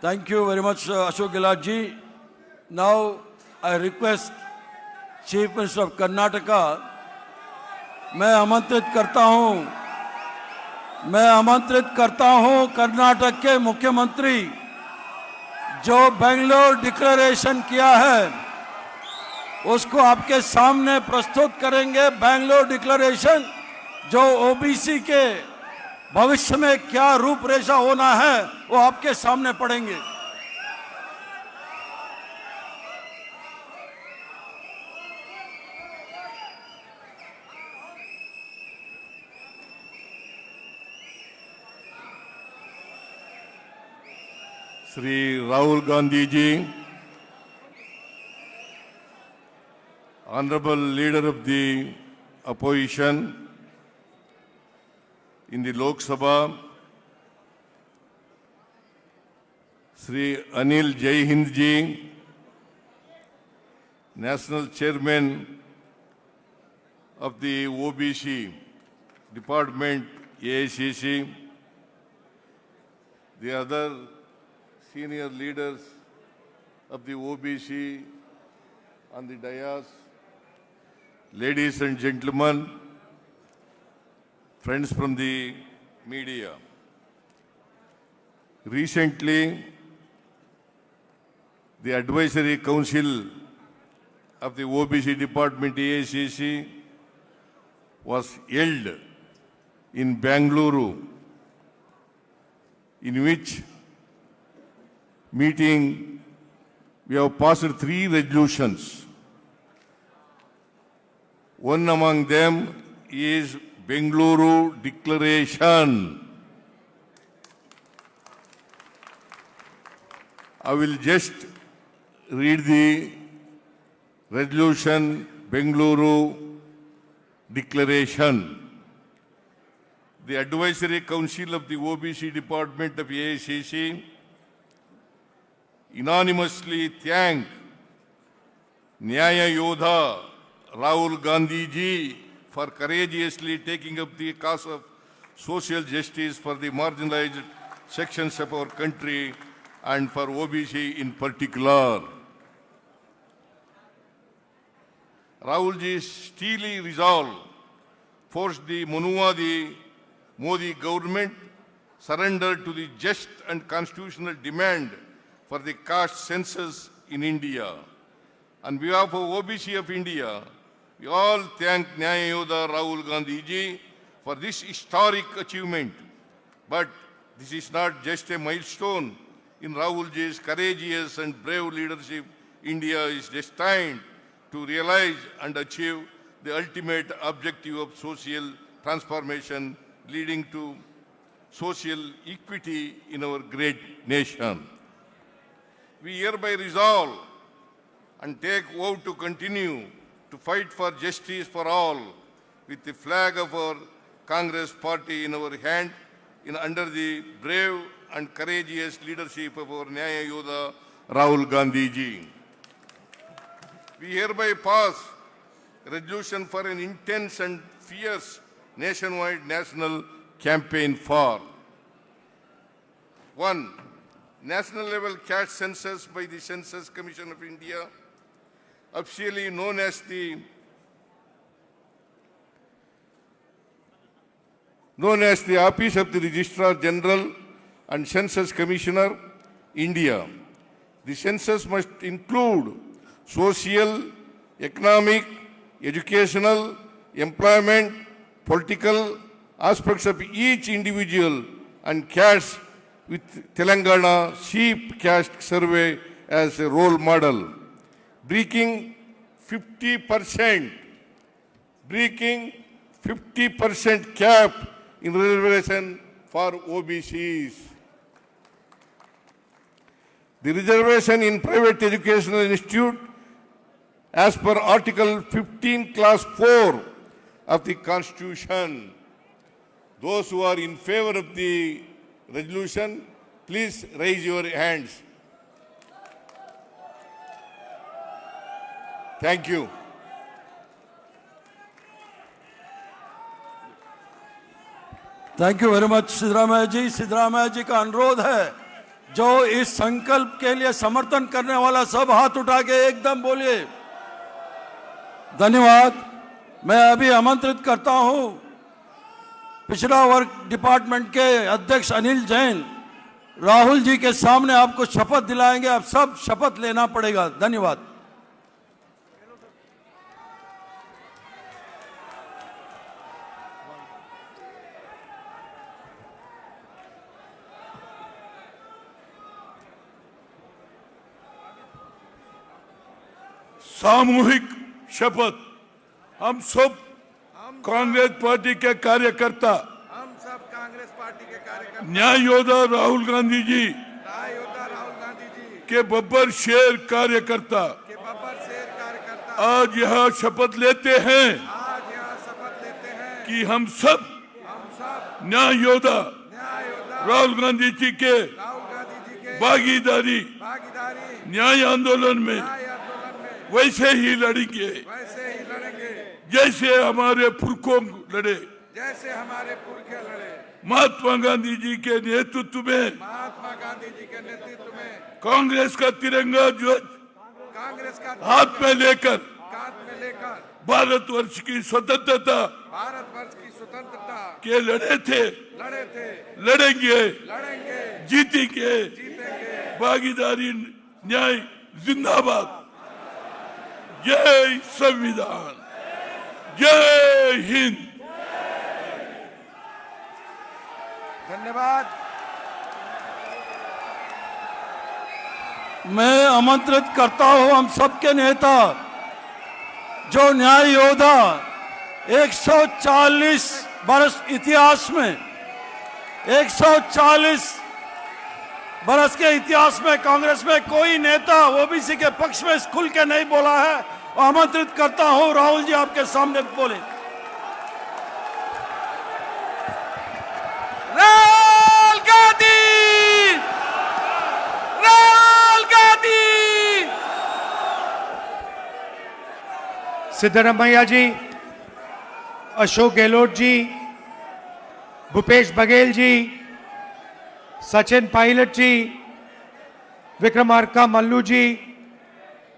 Thank you very much Ashok Gehlot ji. Now I request chief minister of Karnataka, मैं आमंत्रित करता हूं कर्नाटक के मुख्यमंत्री जो बेंगलोर डिक्लेरेशन किया है उसको आपके सामने प्रस्तुत करेंगे। बेंगलोर डिक्लेरेशन जो ओबीसी के भविष्य में क्या रूपरेखा होना है वो आपके सामने पढ़ेंगे। Shri Rahul Gandhi ji, Honorable Leader of the Opposition in the Lok Sabha, Shri Anil Jai Hind ji, National Chairman of the OBC Department, AICC, the other senior leaders of the OBC on the dais, ladies and gentlemen, friends from the media. Recently, the Advisory Council of the OBC Department AICC was held in Bengaluru, in which meeting we have passed 3 resolutions. One among them is Bengaluru Declaration. I will just read the resolution, Bengaluru Declaration. The Advisory Council of the OBC Department of AICC unanimously thank Nyaya Yodha Rahul Gandhi ji for courageously taking up the cause of social justice for the marginalized sections of our country and for OBC in particular. Rahul ji's steely resolve forced the Modi government surrender to the just and constitutional demand for the caste census in India. On behalf of OBC of India, we all thank Nyaya Yodha Rahul Gandhi ji for this historic achievement. But this is not just a milestone. In Rahul ji's courageous and brave leadership, India is destined to realize and achieve the ultimate objective of social transformation leading to social equity in our great nation. We hereby resolve and take vow to continue to fight for justice for all with the flag of our Congress party in our hand under the brave and courageous leadership of our Nyaya Yodha Rahul Gandhi ji. We hereby pass a resolution for an intense and fierce nationwide national campaign for 1. National level caste census by the Census Commission of India, officially known as the Office of the Registrar General and Census Commissioner, India. The census must include social, economic, educational, employment, political aspects of each individual and caste, with Telangana Sheep Caste Survey as a role model. Breaking 50% cap in reservation for OBCs. The reservation in private educational institute as per Article 15, Clause 4 of the Constitution. Those who are in favor of the resolution, please raise your hands. Thank you. Thank you very much Siddaramaiah ji. Siddaramaiah ji का अनुरोध है जो इस संकल्प के लिए समर्थन करने वाला सब हाथ उठा के एकदम बोलिए धन्यवाद। मैं अभी आमंत्रित करता हूं पिछड़ा वर्ग डिपार्टमेंट के अध्यक्ष अनिल जैन राहुल जी के सामने आपको शपथ दिलाएंगे। आप सब शपथ लेना पड़ेगा। धन्यवाद। सामूहिक शपथ। हम सब कांग्रेस पार्टी के कार्यकर्ता, हम सब कांग्रेस पार्टी के कार्यकर्ता, न्याय योद्धा राहुल गांधी जी न्याय योद्धा राहुल गांधी जी के बब्बर शेर कार्यकर्ता के बब्बर शेर कार्यकर्ता आज यहाँ शपथ लेते हैं आज यहाँ शपथ लेते हैं कि हम सब न्याय योद्धा राहुल गांधी जी के राहुल गांधी जी के भागीदारी भागीदारी न्याय आंदोलन में न्याय आंदोलन में वैसे ही लड़ेंगे वैसे ही लड़ेंगे जैसे हमारे पुरखों लड़े। जैसे हमारे पुरखे लड़े। महात्मा गांधी जी के नेतृत्व में महात्मा गांधी जी के नेतृत्व में कांग्रेस का तिरंगा ध्वज कांग्रेस का हाथ में लेकर भारतवर्ष की स्वतंत्रता भारतवर्ष की स्वतंत्रता के लड़े थे, लड़ेंगे, जीतेंगे। भागीदारी न्याय जिंदाबाद। जय संविधान, जय हिंद। धन्यवाद। मैं आमंत्रित करता हूं हम सबके नेता, जो न्याय योद्धा 140 वर्ष इतिहास में 140 बरस के इतिहास में कांग्रेस में कोई नेता ओबीसी के पक्ष में खुल के नहीं बोला है। आमंत्रित करता हूं राहुल जी आपके सामने बोले। राहुल गांधी, राहुल गांधी। सिद्धरमैया जी, अशोक गहलोत जी, भूपेश बघेल जी, सचिन पायलट जी, विक्रमार्का मल्लू जी,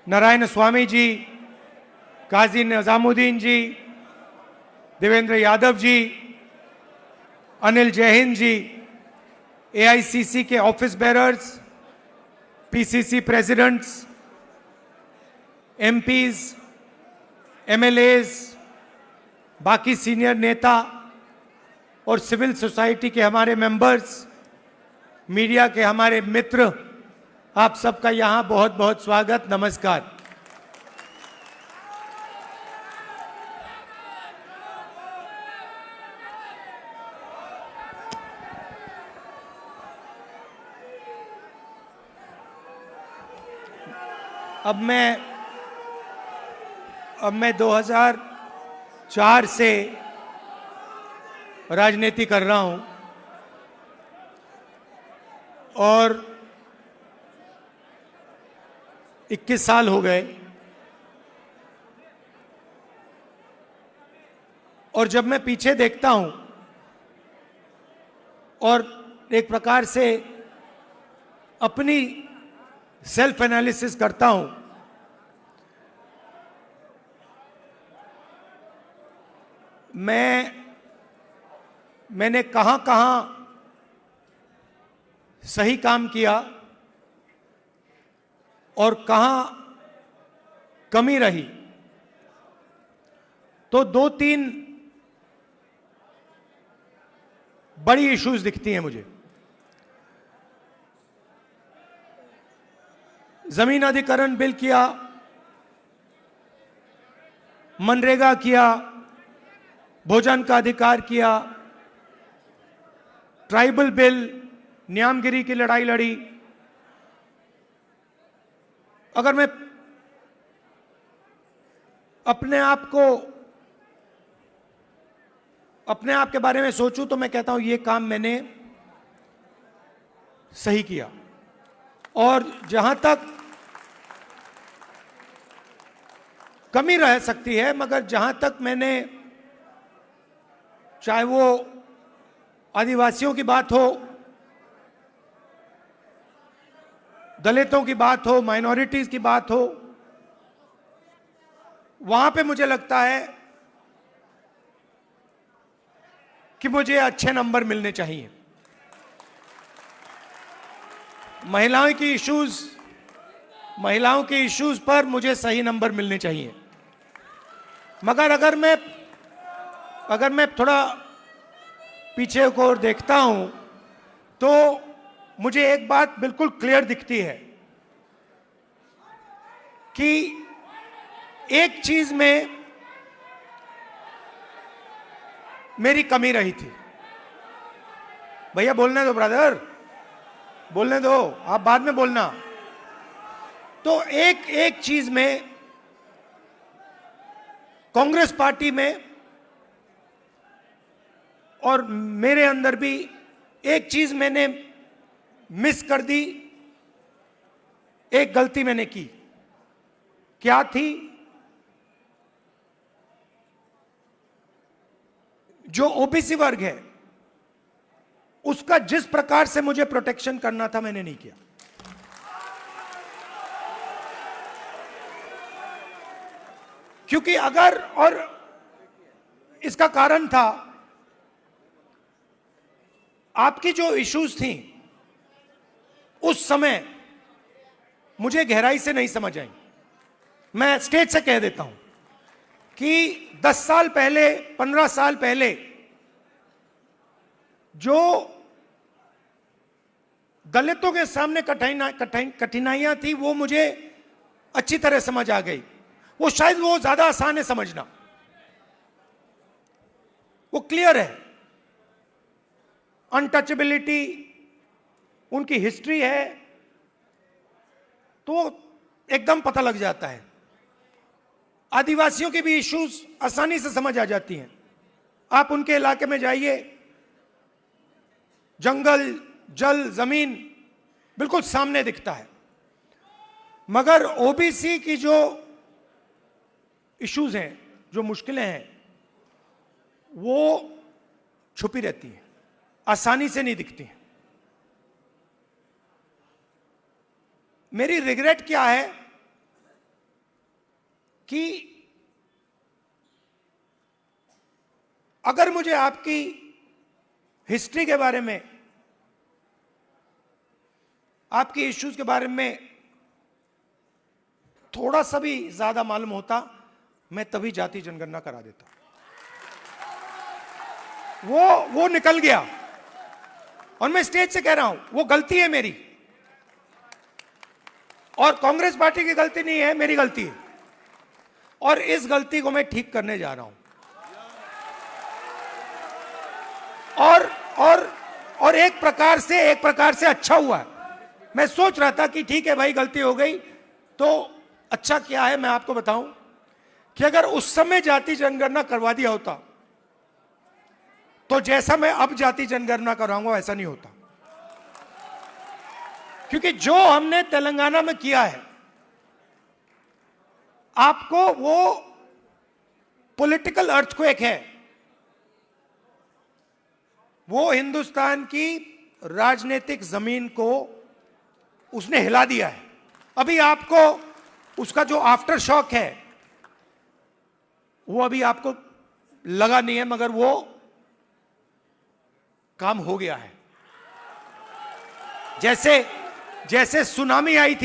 नारायण स्वामी जी, काजी निजामुद्दीन जी, देवेंद्र यादव जी, अनिल जैहिंद जी, एआईसीसी के office bearers, PCC presidents, MPs, MLAs, बाकी सीनियर नेता और सिविल सोसाइटी के हमारे मेंबर्स, मीडिया के हमारे मित्र, आप सबका यहाँ बहुत बहुत स्वागत, नमस्कार। अब मैं 2004 से राजनीति कर रहा हूं और 21 साल हो गए। और जब मैं पीछे देखता हूं और एक प्रकार से अपनी सेल्फ एनालिसिस करता हूं, मैंने कहां सही काम किया और कहां कमी रही, तो 2-3 बड़ी इश्यूज दिखती हैं मुझे। जमीन अधिग्रहण बिल किया, मनरेगा किया, भोजन का अधिकार किया, ट्राइबल बिल, न्यामगिरी की लड़ाई लड़ी। अगर मैं अपने आप के बारे में सोचूं तो मैं कहता हूं ये काम मैंने सही किया। और जहां तक कमी रह सकती है, मगर जहां तक मैंने, चाहे वो आदिवासियों की बात हो, दलितों की बात हो, माइनॉरिटीज की बात हो, वहां पे मुझे लगता है कि मुझे अच्छे नंबर मिलने चाहिए। महिलाओं की इश्यूज पर मुझे सही नंबर मिलने चाहिए। मगर अगर मैं थोड़ा पीछे को देखता हूं तो मुझे एक बात बिल्कुल क्लियर दिखती है कि एक चीज में मेरी कमी रही थी। भैया बोलने दो ब्रदर, बोलने दो, आप बाद में बोलना। तो एक चीज में कांग्रेस पार्टी में और मेरे अंदर भी एक चीज मैंने मिस कर दी, एक गलती मैंने की। क्या थी? जो ओबीसी वर्ग है उसका जिस प्रकार से मुझे प्रोटेक्शन करना था मैंने नहीं किया। क्योंकि अगर, और इसका कारण था आपकी जो इश्यूज थी उस समय मुझे गहराई से नहीं समझ आई। मैं स्टेज से कह देता हूं कि 10 साल पहले, 15 साल पहले जो दलितों के सामने कठिनाइयां थी वो मुझे अच्छी तरह समझ आ गई। वो शायद वो ज्यादा आसान है समझना, वो क्लियर है। अनटचेबिलिटी, उनकी हिस्ट्री है तो एकदम पता लग जाता है। आदिवासियों की भी इश्यूज आसानी से समझ आ जाती हैं। आप उनके इलाके में जाइए, जंगल, जल, जमीन बिल्कुल सामने दिखता है। मगर ओबीसी की जो इश्यूज हैं, जो मुश्किलें हैं, वो छुपी रहती हैं, आसानी से नहीं दिखती हैं। मेरी रिग्रेट क्या है कि अगर मुझे आपकी हिस्ट्री के बारे में, आपकी इश्यूज के बारे में थोड़ा सा भी ज्यादा मालूम होता, मैं तभी जाति जनगणना करा देता। वो निकल गया और मैं स्टेज से कह रहा हूं वो गलती है मेरी, और कांग्रेस पार्टी की गलती नहीं है, मेरी गलती है। और इस गलती को मैं ठीक करने जा रहा हूं। और एक प्रकार से अच्छा हुआ है। मैं सोच रहा था कि ठीक है भाई, गलती हो गई तो अच्छा क्या है। मैं आपको बताऊं कि अगर उस समय जाति जनगणना करवा दिया होता तो जैसा मैं अब जाति जनगणना कराऊंगा वैसा नहीं होता। क्योंकि जो हमने तेलंगाना में किया है, आपको वो पॉलिटिकल अर्थक्वेक है, वो हिंदुस्तान की राजनीतिक जमीन को उसने हिला दिया है। अभी आपको उसका जो आफ्टर शॉक है वो अभी आपको लगा नहीं है, मगर वो काम हो गया है। जैसे सुनामी आई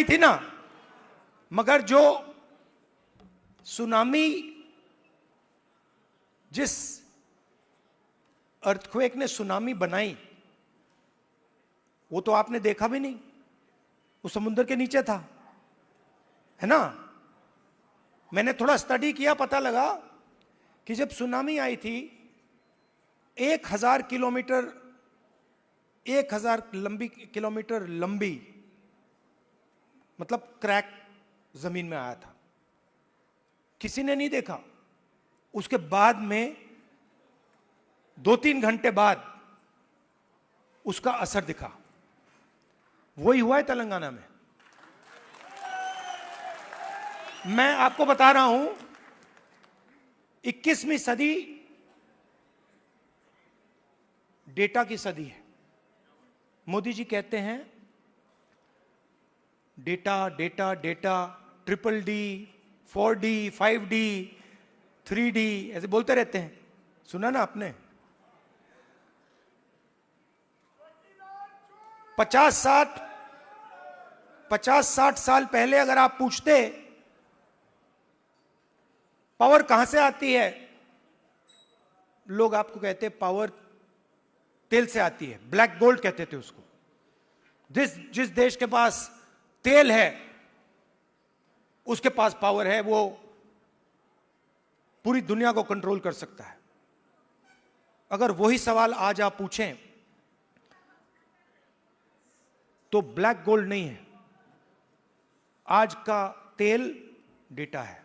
थी ना, मगर जो सुनामी, जिस अर्थक्वेक ने सुनामी बनाई, वो तो आपने देखा भी नहीं, वो समुद्र के नीचे था, है ना। मैंने थोड़ा स्टडी किया, पता लगा कि जब सुनामी आई थी 1000 किलोमीटर लंबी, मतलब क्रैक जमीन में आया था, किसी ने नहीं देखा। उसके बाद में 2-3 घंटे बाद उसका असर दिखा। वही हुआ है तेलंगाना में। मैं आपको बता रहा हूं, 21वीं सदी डेटा की सदी है। मोदी जी कहते हैं data data data, DDD, 4D, 5D, 3D, ऐसे बोलते रहते हैं। सुना ना आपने? 50-60 साल पहले अगर आप पूछते पावर कहां से आती है, लोग आपको कहते पावर तेल से आती है, ब्लैक गोल्ड कहते थे उसको। जिस देश के पास तेल है उसके पास पावर है, वो पूरी दुनिया को कंट्रोल कर सकता है। अगर वही सवाल आज आप पूछें तो ब्लैक गोल्ड नहीं है, आज का तेल डेटा है।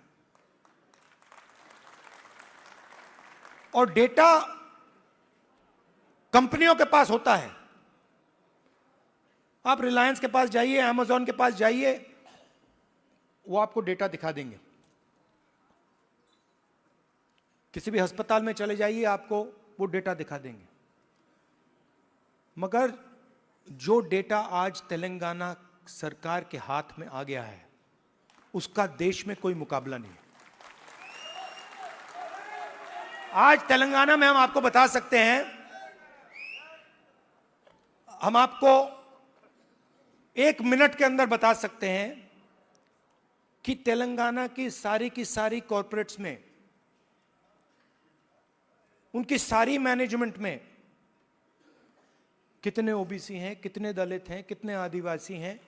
और डेटा कंपनियों के पास होता है। आप रिलायंस के पास जाइए, अमेज़न के पास जाइए, वो आपको डेटा दिखा देंगे। किसी भी अस्पताल में चले जाइए, आपको वो डेटा दिखा देंगे। मगर जो डेटा आज तेलंगाना सरकार के हाथ में आ गया है, उसका देश में कोई मुकाबला नहीं है। आज तेलंगाना में हम आपको बता सकते हैं, हम आपको 1 मिनट के अंदर बता सकते हैं कि तेलंगाना की सारी कॉरपोरेट्स में, उनकी सारी मैनेजमेंट में कितने ओबीसी हैं, कितने दलित हैं, कितने आदिवासी हैं।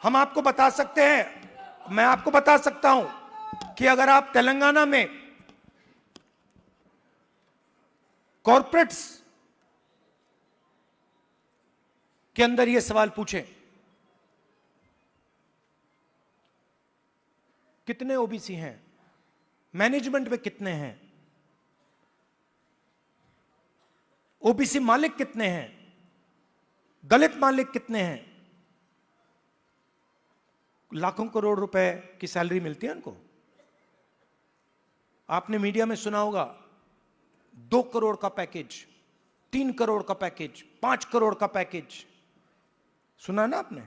हम आपको बता सकते हैं, मैं आपको बता सकता हूं कि अगर आप तेलंगाना में कॉरपोरेट्स के अंदर यह सवाल पूछें, कितने ओबीसी हैं, मैनेजमेंट में कितने हैं, ओबीसी मालिक कितने हैं, दलित मालिक कितने हैं, लाखों करोड़ रुपए की सैलरी मिलती है उनको। आपने मीडिया में सुना होगा 2 करोड़ का पैकेज, 3 करोड़ का पैकेज, 5 करोड़ का पैकेज, सुना ना आपने?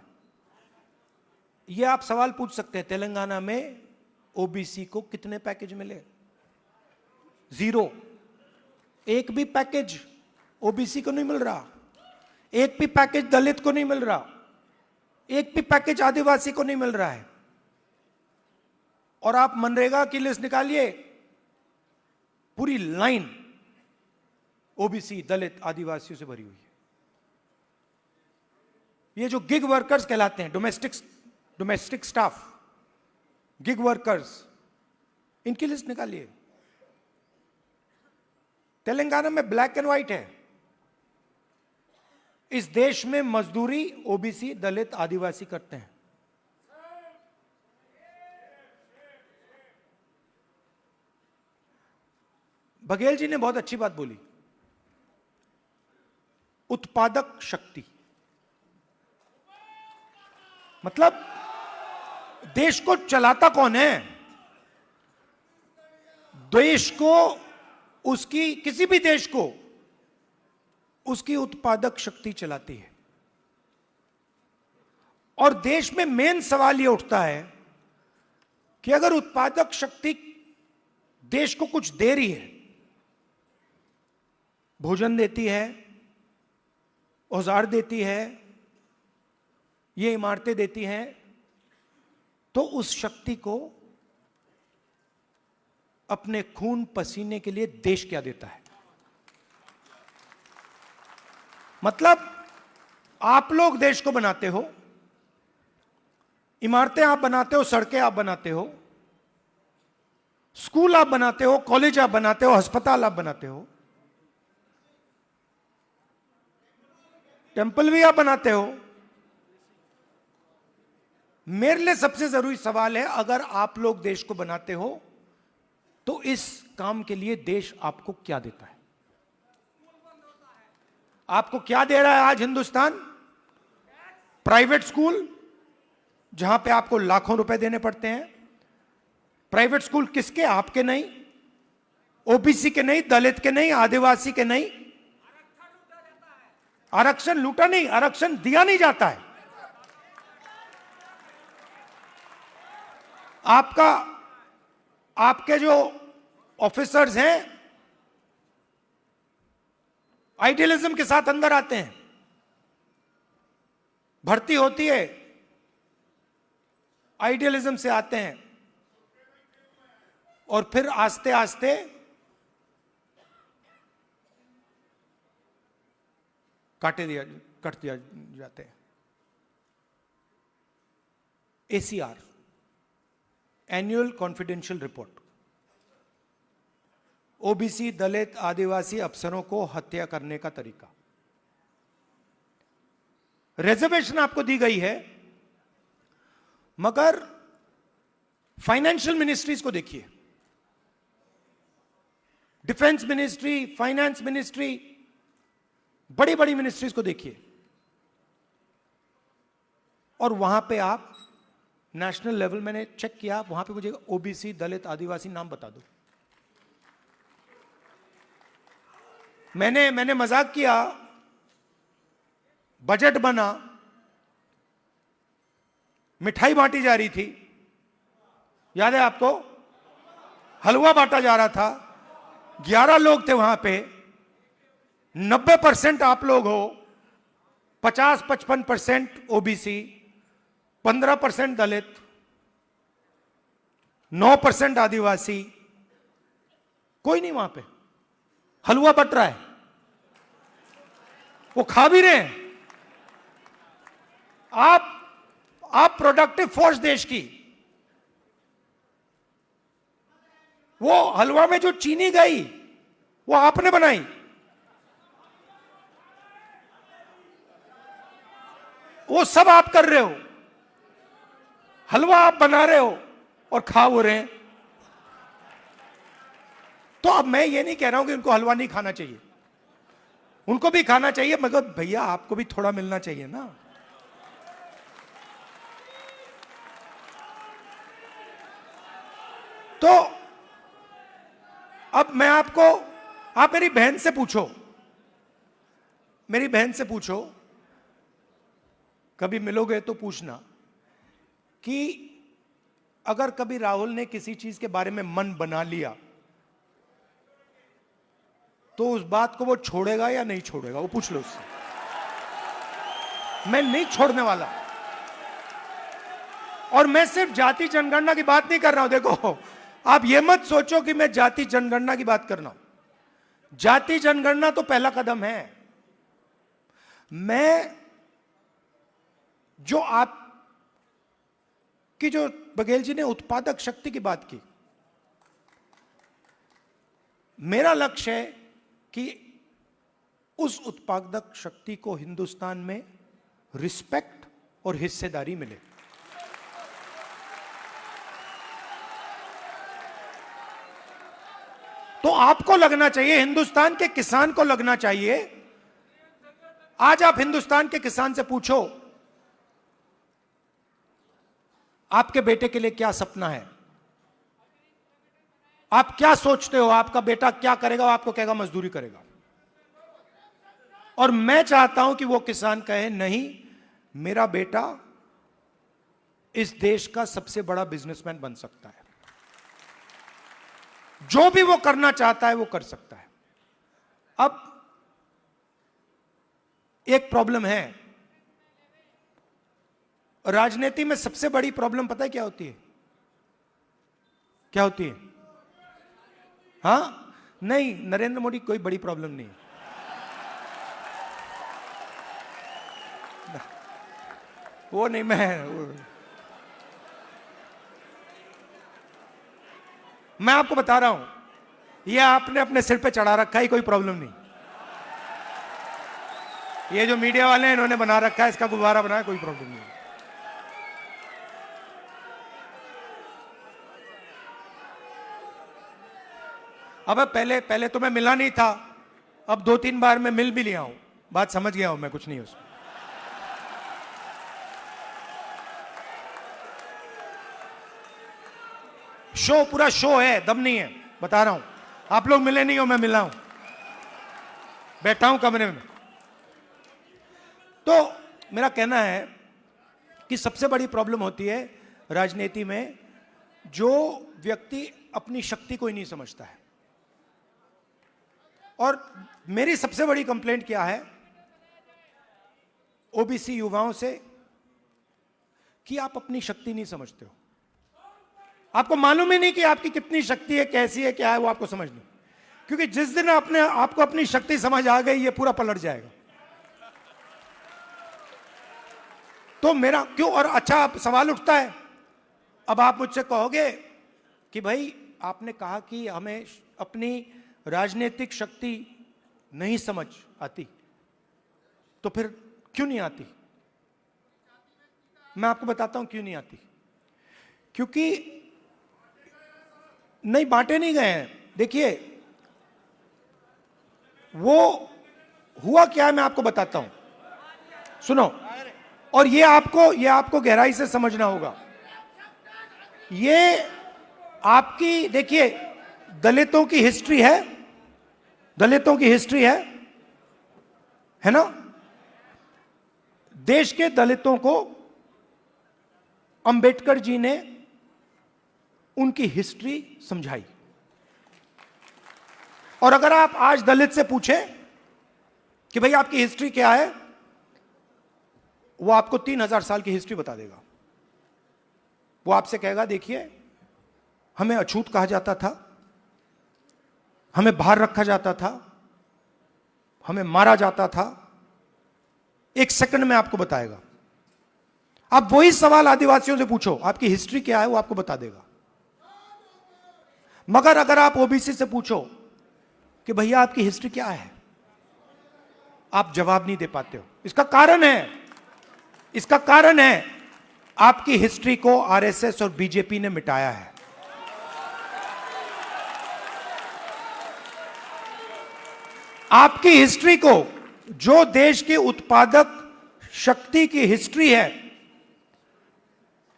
यह आप सवाल पूछ सकते हैं, तेलंगाना में ओबीसी को कितने पैकेज मिले? 0। एक भी पैकेज ओबीसी को नहीं मिल रहा, एक भी पैकेज दलित को नहीं मिल रहा, एक भी पैकेज आदिवासी को नहीं मिल रहा है। और आप मनरेगा की लिस्ट निकालिए, पूरी लाइन ओबीसी, दलित, आदिवासियों से भरी हुई है। ये जो गिग वर्कर्स कहलाते हैं, डोमेस्टिक स्टाफ, गिग वर्कर्स, इनकी लिस्ट निकालिए। तेलंगाना में ब्लैक एंड व्हाइट है। इस देश में मजदूरी ओबीसी, दलित, आदिवासी करते हैं। बघेल जी ने बहुत अच्छी बात बोली, उत्पादक शक्ति। मतलब देश को चलाता कौन है? देश को, उसकी, किसी भी देश को उसकी उत्पादक शक्ति चलाती है। और देश में मेन सवाल यह उठता है कि अगर उत्पादक शक्ति देश को कुछ दे रही है, भोजन देती है, औजार देती है, ये इमारतें देती हैं, तो उस शक्ति को अपने खून पसीने के लिए देश क्या देता है? मतलब आप लोग देश को बनाते हो, इमारतें आप बनाते हो, सड़कें आप बनाते हो, स्कूल आप बनाते हो, कॉलेज आप बनाते हो, अस्पताल आप बनाते हो, टेंपल भी आप बनाते हो। मेरे लिए सबसे जरूरी सवाल है, अगर आप लोग देश को बनाते हो तो इस काम के लिए देश आपको क्या देता है? आपको क्या दे रहा है आज हिंदुस्तान? प्राइवेट स्कूल, जहां पे आपको लाखों रुपए देने पड़ते हैं। प्राइवेट स्कूल किसके? आपके नहीं, ओबीसी के नहीं, दलित के नहीं, आदिवासी के नहीं। आरक्षण लूटा नहीं, आरक्षण दिया नहीं जाता है। आपके जो ऑफिसर्स हैं आइडियलिज्म के साथ अंदर आते हैं, भर्ती होती है, आइडियलिज्म से आते हैं और फिर आस्ते आस्ते काटे दिया कट दिया जाते हैं। ACR, annual confidential report, OBC Dalit Adivasi अफसरों को हत्या करने का तरीका। रिजर्वेशन आपको दी गई है, मगर फाइनेंशियल मिनिस्ट्रीज को देखिए, डिफेंस मिनिस्ट्री, फाइनेंस मिनिस्ट्री, बड़ी बड़ी मिनिस्ट्रीज को देखिए, और वहां पे आप नेशनल लेवल, मैंने चेक किया, वहां पे मुझे ओबीसी दलित आदिवासी नाम बता दो। मैंने मजाक किया, बजट बना, मिठाई बांटी जा रही थी, याद है आपको, हलवा बांटा जा रहा था, 11 लोग थे वहां पे, 90% आप लोग हो, 50-55% ओबीसी, 15% दलित, 9% आदिवासी, कोई नहीं वहां पे, हलवा बट रहा है, वो खा भी रहे हैं। आप प्रोडक्टिव फोर्स देश की, वो हलवा में जो चीनी गई वो आपने बनाई, वो सब आप कर रहे हो, हलवा आप बना रहे हो और खा हो रहे हैं। तो अब मैं ये नहीं कह रहा हूं कि उनको हलवा नहीं खाना चाहिए, उनको भी खाना चाहिए, मगर भैया आपको भी थोड़ा मिलना चाहिए ना। तो अब मैं आपको, आप मेरी बहन से पूछो, मेरी बहन से पूछो, कभी मिलोगे तो पूछना कि अगर कभी राहुल ने किसी चीज के बारे में मन बना लिया तो उस बात को वो छोड़ेगा या नहीं छोड़ेगा, वो पूछ लो उससे। मैं नहीं छोड़ने वाला। और मैं सिर्फ जाति जनगणना की बात नहीं कर रहा हूं, देखो आप ये मत सोचो कि मैं जाति जनगणना की बात कर रहा हूं। जाति जनगणना तो पहला कदम है। मैं जो आप कि जो बघेल जी ने उत्पादक शक्ति की बात की, मेरा लक्ष्य है कि उस उत्पादक शक्ति को हिंदुस्तान में रिस्पेक्ट और हिस्सेदारी मिले। तो आपको लगना चाहिए, हिंदुस्तान के किसान को लगना चाहिए। आज आप हिंदुस्तान के किसान से पूछो आपके बेटे के लिए क्या सपना है, आप क्या सोचते हो, आपका बेटा क्या करेगा, वो आपको कहेगा मजदूरी करेगा। और मैं चाहता हूं कि वो किसान कहे नहीं, मेरा बेटा इस देश का सबसे बड़ा बिजनेसमैन बन सकता है, जो भी वो करना चाहता है वो कर सकता है। अब एक प्रॉब्लम है राजनीति में, सबसे बड़ी प्रॉब्लम पता है क्या होती है? क्या होती है? हां, नहीं, नरेंद्र मोदी कोई बड़ी प्रॉब्लम नहीं है। वो नहीं, मैं आपको बता रहा हूं, ये आपने अपने सिर पे चढ़ा रखा है, कोई प्रॉब्लम नहीं। ये जो मीडिया वाले हैं इन्होंने बना रखा है, इसका गुब्बारा बनाया, कोई प्रॉब्लम नहीं। अब पहले तो मैं मिला नहीं था, अब 2-3 बार मैं मिल भी लिया हूं, बात समझ गया हूं मैं, कुछ नहीं उसमें। शो, पूरा शो है, दम नहीं है, बता रहा हूं। आप लोग मिले नहीं हो, मैं मिला हूं, बैठा हूं कमरे में। तो मेरा कहना है कि सबसे बड़ी प्रॉब्लम होती है राजनीति में, जो व्यक्ति अपनी शक्ति को ही नहीं समझता है। और मेरी सबसे बड़ी कंप्लेंट क्या है ओबीसी युवाओं से, कि आप अपनी शक्ति नहीं समझते हो। आपको मालूम ही नहीं कि आपकी कितनी शक्ति है, कैसी है, क्या है, वो आपको समझ नहीं। क्योंकि जिस दिन आपको अपनी शक्ति समझ आ गई, ये पूरा पलट जाएगा। तो मेरा क्यों, और अच्छा सवाल उठता है, अब आप मुझसे कहोगे कि भाई आपने कहा कि हमें अपनी राजनीतिक शक्ति नहीं समझ आती, तो फिर क्यों नहीं आती? मैं आपको बताता हूं क्यों नहीं आती। क्योंकि नहीं, बांटे नहीं गए हैं। देखिए वो हुआ क्या है, मैं आपको बताता हूं, सुनो। और ये आपको गहराई से समझना होगा। ये आपकी, देखिए, दलितों की हिस्ट्री है, दलितों की हिस्ट्री है ना। देश के दलितों को अंबेडकर जी ने उनकी हिस्ट्री समझाई। और अगर आप आज दलित से पूछें कि भाई आपकी हिस्ट्री क्या है, वो आपको 3000 साल की हिस्ट्री बता देगा। वो आपसे कहेगा देखिए, हमें अछूत कहा जाता था, हमें बाहर रखा जाता था, हमें मारा जाता था। एक सेकंड में आपको बताएगा। आप वही सवाल आदिवासियों से पूछो, आपकी हिस्ट्री क्या है, वो आपको बता देगा। मगर अगर आप ओबीसी से पूछो कि भैया आपकी हिस्ट्री क्या है, आप जवाब नहीं दे पाते हो। इसका कारण है आपकी हिस्ट्री को आरएसएस और बीजेपी ने मिटाया है। आपकी हिस्ट्री को, जो देश की उत्पादक शक्ति की हिस्ट्री है,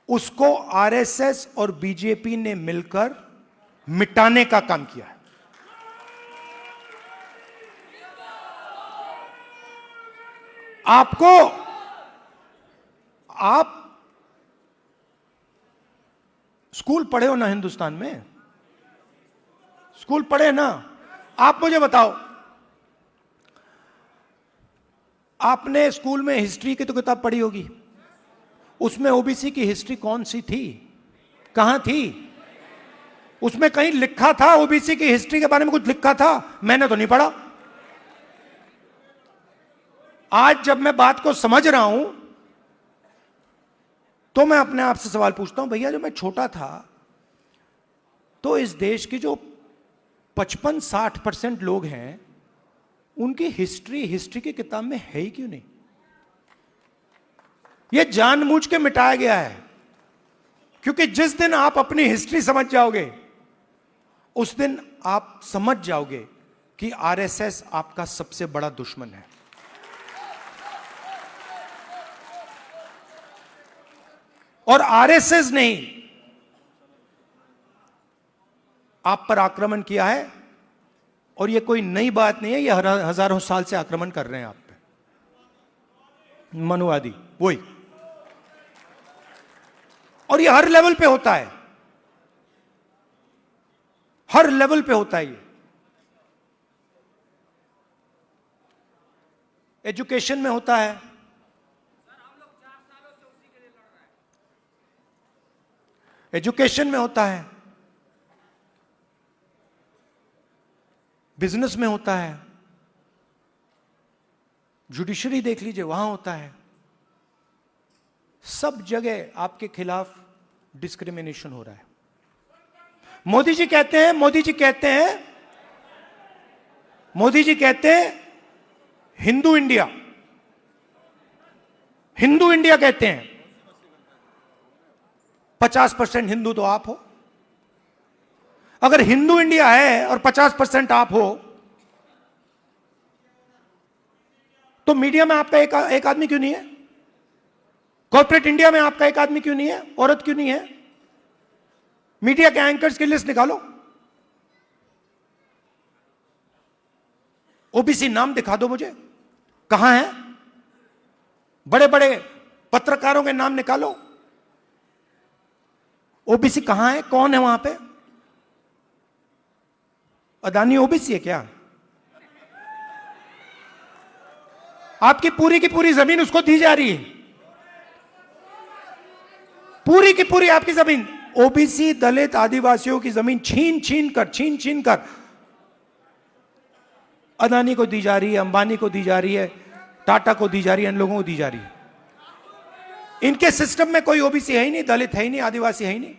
उसको आरएसएस और बीजेपी ने मिलकर मिटाने का काम किया है। आप स्कूल पढ़े हो ना हिंदुस्तान में, स्कूल पढ़े ना। आप मुझे बताओ, आपने स्कूल में हिस्ट्री की तो किताब पढ़ी होगी, उसमें ओबीसी की हिस्ट्री कौन सी थी, कहां थी? उसमें कहीं लिखा था ओबीसी की हिस्ट्री के बारे में? कुछ लिखा था? मैंने तो नहीं पढ़ा। आज जब मैं बात को समझ रहा हूं तो मैं अपने आप से सवाल पूछता हूं, भैया जब मैं छोटा था तो इस देश की जो 55-60% लोग हैं, उनकी हिस्ट्री की किताब में है ही क्यों नहीं? यह जानबूझ के मिटाया गया है। क्योंकि जिस दिन आप अपनी हिस्ट्री समझ जाओगे, उस दिन आप समझ जाओगे कि आरएसएस आपका सबसे बड़ा दुश्मन है। और आरएसएस ने आप पर आक्रमण किया है, और यह कोई नई बात नहीं है, यह हजारों साल से आक्रमण कर रहे हैं आप पे, मनुवादी वही। और यह हर लेवल पे होता है, हर लेवल पे होता है। ये एजुकेशन में होता है, एजुकेशन में होता है, बिजनेस में होता है, जुडिशरी देख लीजिए वहां होता है। सब जगह आपके खिलाफ डिस्क्रिमिनेशन हो रहा है। मोदी जी कहते हैं हिंदू इंडिया कहते हैं। 50% हिंदू तो आप हो। अगर हिंदू इंडिया है और 50% आप हो, तो मीडिया में आपका एक आदमी क्यों नहीं है? कॉर्पोरेट इंडिया में आपका एक आदमी क्यों नहीं है? औरत क्यों नहीं है? मीडिया के एंकर्स की लिस्ट निकालो, ओबीसी नाम दिखा दो मुझे, कहां है? बड़े बड़े पत्रकारों के नाम निकालो, ओबीसी कहां है? कौन है वहां पे? अदानी ओबीसी है क्या? आपकी पूरी की पूरी जमीन उसको दी जा रही है, पूरी की पूरी आपकी जमीन। ओबीसी, दलित, आदिवासियों की जमीन छीन छीन कर अदानी को दी जा रही है, अंबानी को दी जा रही है, टाटा को दी जा रही है, इन लोगों को दी जा रही है। इनके सिस्टम में कोई ओबीसी है ही नहीं, दलित है ही नहीं, आदिवासी है ही नहीं।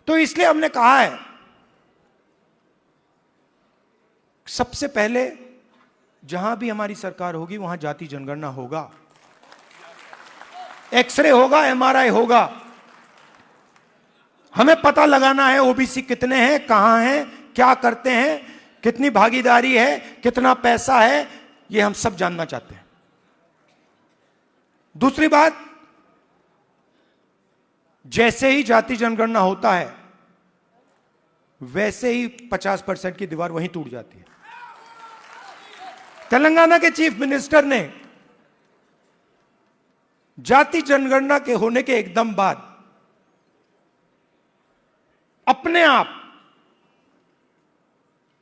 तो इसलिए हमने कहा है सबसे पहले जहां भी हमारी सरकार होगी वहां जाति जनगणना होगा, एक्सरे होगा, एमआरआई होगा। हमें पता लगाना है ओबीसी कितने हैं, कहां हैं, क्या करते हैं, कितनी भागीदारी है, कितना पैसा है, ये हम सब जानना चाहते हैं। दूसरी बात, जैसे ही जाति जनगणना होता है वैसे ही 50% की दीवार वहीं टूट जाती है। तेलंगाना के चीफ मिनिस्टर ने जाति जनगणना के होने के एकदम बाद अपने आप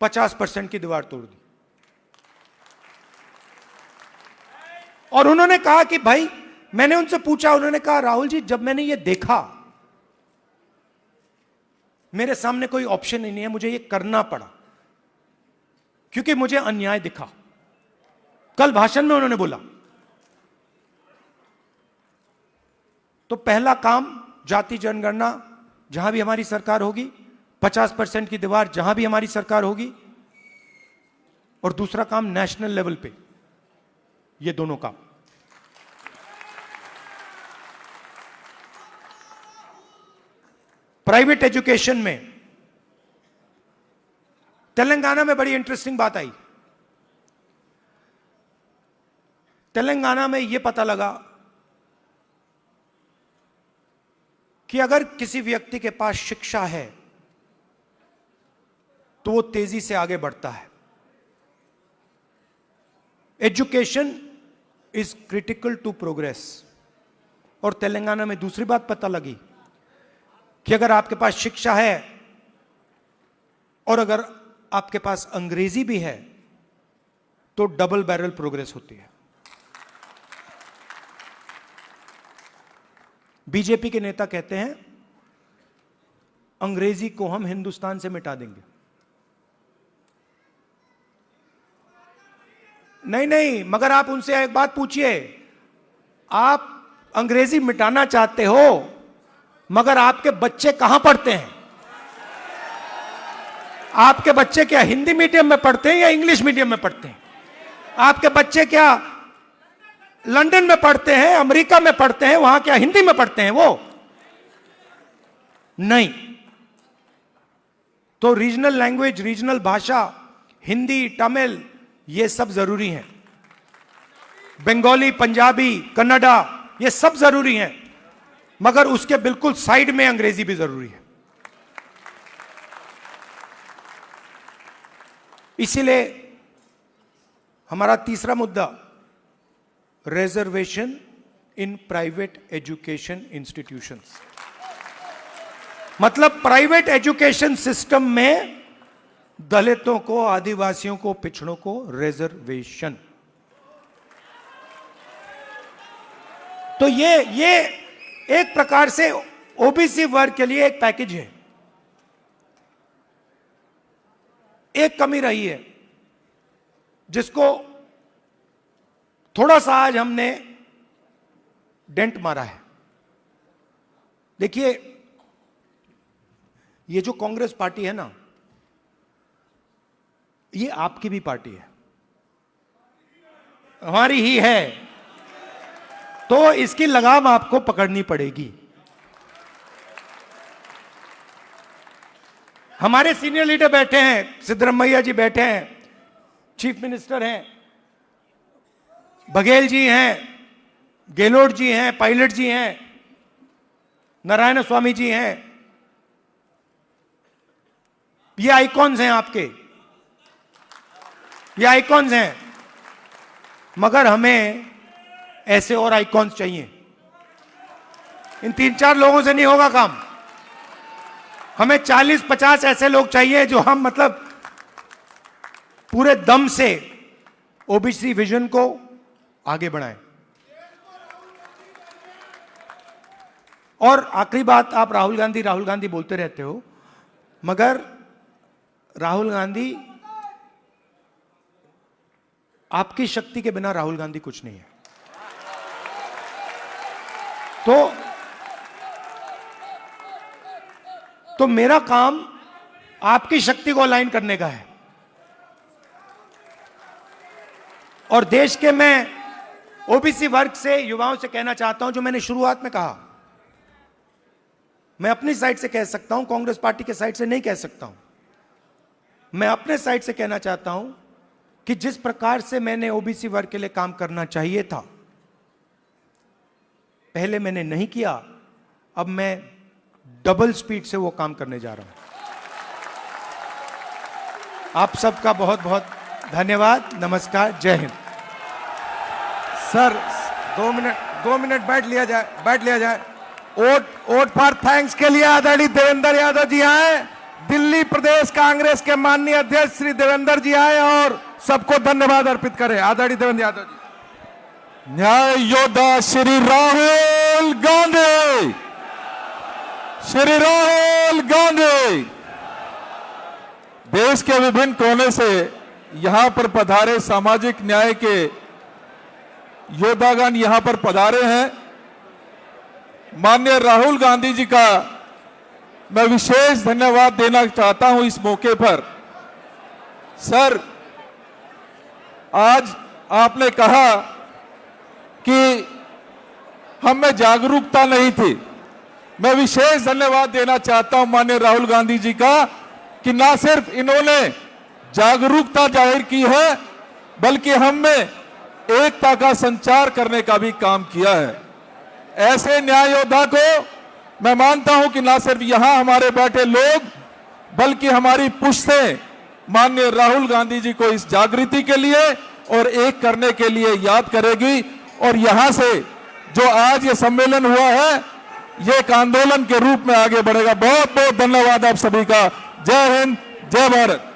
50% की दीवार तोड़ दी और उन्होंने कहा कि भाई, मैंने उनसे पूछा, उन्होंने कहा राहुल जी, जब मैंने ये देखा, मेरे सामने कोई ऑप्शन ही नहीं है, मुझे ये करना पड़ा क्योंकि मुझे अन्याय दिखा। कल भाषण में उन्होंने बोला। तो पहला काम जाति जनगणना जहां भी हमारी सरकार होगी, 50% की दीवार जहां भी हमारी सरकार होगी, और दूसरा काम नेशनल लेवल पे, ये दोनों काम। प्राइवेट एजुकेशन में तेलंगाना में बड़ी इंटरेस्टिंग बात आई। तेलंगाना में यह पता लगा कि अगर किसी व्यक्ति के पास शिक्षा है तो वो तेजी से आगे बढ़ता है। Education is critical to progress. और तेलंगाना में दूसरी बात पता लगी कि अगर आपके पास शिक्षा है और अगर आपके पास अंग्रेजी भी है तो डबल बैरल प्रोग्रेस होती है। बीजेपी के नेता कहते हैं अंग्रेजी को हम हिंदुस्तान से मिटा देंगे। नहीं नहीं, मगर आप उनसे एक बात पूछिए, आप अंग्रेजी मिटाना चाहते हो मगर आपके बच्चे कहां पढ़ते हैं? आपके बच्चे क्या हिंदी मीडियम में पढ़ते हैं या इंग्लिश मीडियम में पढ़ते हैं? आपके बच्चे क्या लंदन में पढ़ते हैं, अमेरिका में पढ़ते हैं, वहां क्या हिंदी में पढ़ते हैं? वो नहीं। तो रीजनल लैंग्वेज, रीजनल भाषा, हिंदी, तमिल, ये सब जरूरी है। बंगाली, पंजाबी, कन्नड़ा, ये सब जरूरी है, मगर उसके बिल्कुल साइड में अंग्रेजी भी जरूरी है। इसीलिए हमारा तीसरा मुद्दा, reservation in private education institutions, मतलब प्राइवेट एजुकेशन सिस्टम में दलितों को, आदिवासियों को, पिछड़ों को रिजर्वेशन। तो ये एक प्रकार से ओबीसी वर्ग के लिए एक पैकेज है। एक कमी रही है जिसको थोड़ा सा आज हमने डेंट मारा है। देखिए, ये जो कांग्रेस पार्टी है ना, ये आपकी भी पार्टी है, हमारी ही है, तो इसकी लगाम आपको पकड़नी पड़ेगी। हमारे सीनियर लीडर बैठे हैं, सिद्धरमैया जी बैठे हैं, चीफ मिनिस्टर हैं, बघेल जी हैं, गेहलोत जी हैं, पायलट जी हैं, नारायण स्वामी जी हैं। ये आइकॉन्स हैं आपके, ये आइकॉन्स हैं, मगर हमें ऐसे और आइकॉन्स चाहिए। इन 3-4 लोगों से नहीं होगा काम। हमें 40-50 ऐसे लोग चाहिए जो हम मतलब पूरे दम से ओबीसी विजन को आगे बढ़ाएं। और आखिरी बात, आप राहुल गांधी बोलते रहते हो, मगर राहुल गांधी, आपकी शक्ति के बिना राहुल गांधी कुछ नहीं है। तो मेरा काम आपकी शक्ति को अलाइन करने का है। और देश के मैं ओबीसी वर्ग से, युवाओं से कहना चाहता हूं, जो मैंने शुरुआत में कहा, मैं अपनी साइड से कह सकता हूं, कांग्रेस पार्टी के साइड से नहीं कह सकता हूं। मैं अपने साइड से कहना चाहता हूं कि जिस प्रकार से मैंने ओबीसी वर्ग के लिए काम करना चाहिए था, पहले मैंने नहीं किया, अब मैं डबल स्पीड से वो काम करने जा रहा हूं। आप सबका बहुत बहुत धन्यवाद। नमस्कार, जय हिंद। सर 2 मिनट बैठ लिया जाए। वोट फॉर थैंक्स के लिए आदरणीय देवेंद्र यादव जी आए, दिल्ली प्रदेश कांग्रेस के माननीय अध्यक्ष श्री देवेंद्र जी आए और सबको धन्यवाद अर्पित करें। आदरणीय देवेंद्र यादव जी। न्याय योद्धा श्री राहुल गांधी, श्री राहुल गांधी देश के विभिन्न कोने से यहां पर पधारे सामाजिक न्याय के योद्धागण यहां पर पधारे हैं। माननीय राहुल गांधी जी का मैं विशेष धन्यवाद देना चाहता हूं इस मौके पर। सर, आज आपने कहा कि हम में जागरूकता नहीं थी। मैं विशेष धन्यवाद देना चाहता हूं माननीय राहुल गांधी जी का कि ना सिर्फ इन्होंने जागरूकता जाहिर की है, बल्कि हम में एकता का संचार करने का भी काम किया है। ऐसे न्याय योद्धा को मैं मानता हूं कि ना सिर्फ यहां हमारे बैठे लोग, बल्कि हमारी पुश्तें माननीय राहुल गांधी जी को इस जागृति के लिए और एक करने के लिए याद करेगी। और यहां से जो आज ये सम्मेलन हुआ है, ये एक आंदोलन के रूप में आगे बढ़ेगा। बहुत बहुत धन्यवाद आप सभी का। जय हिंद, जय भारत।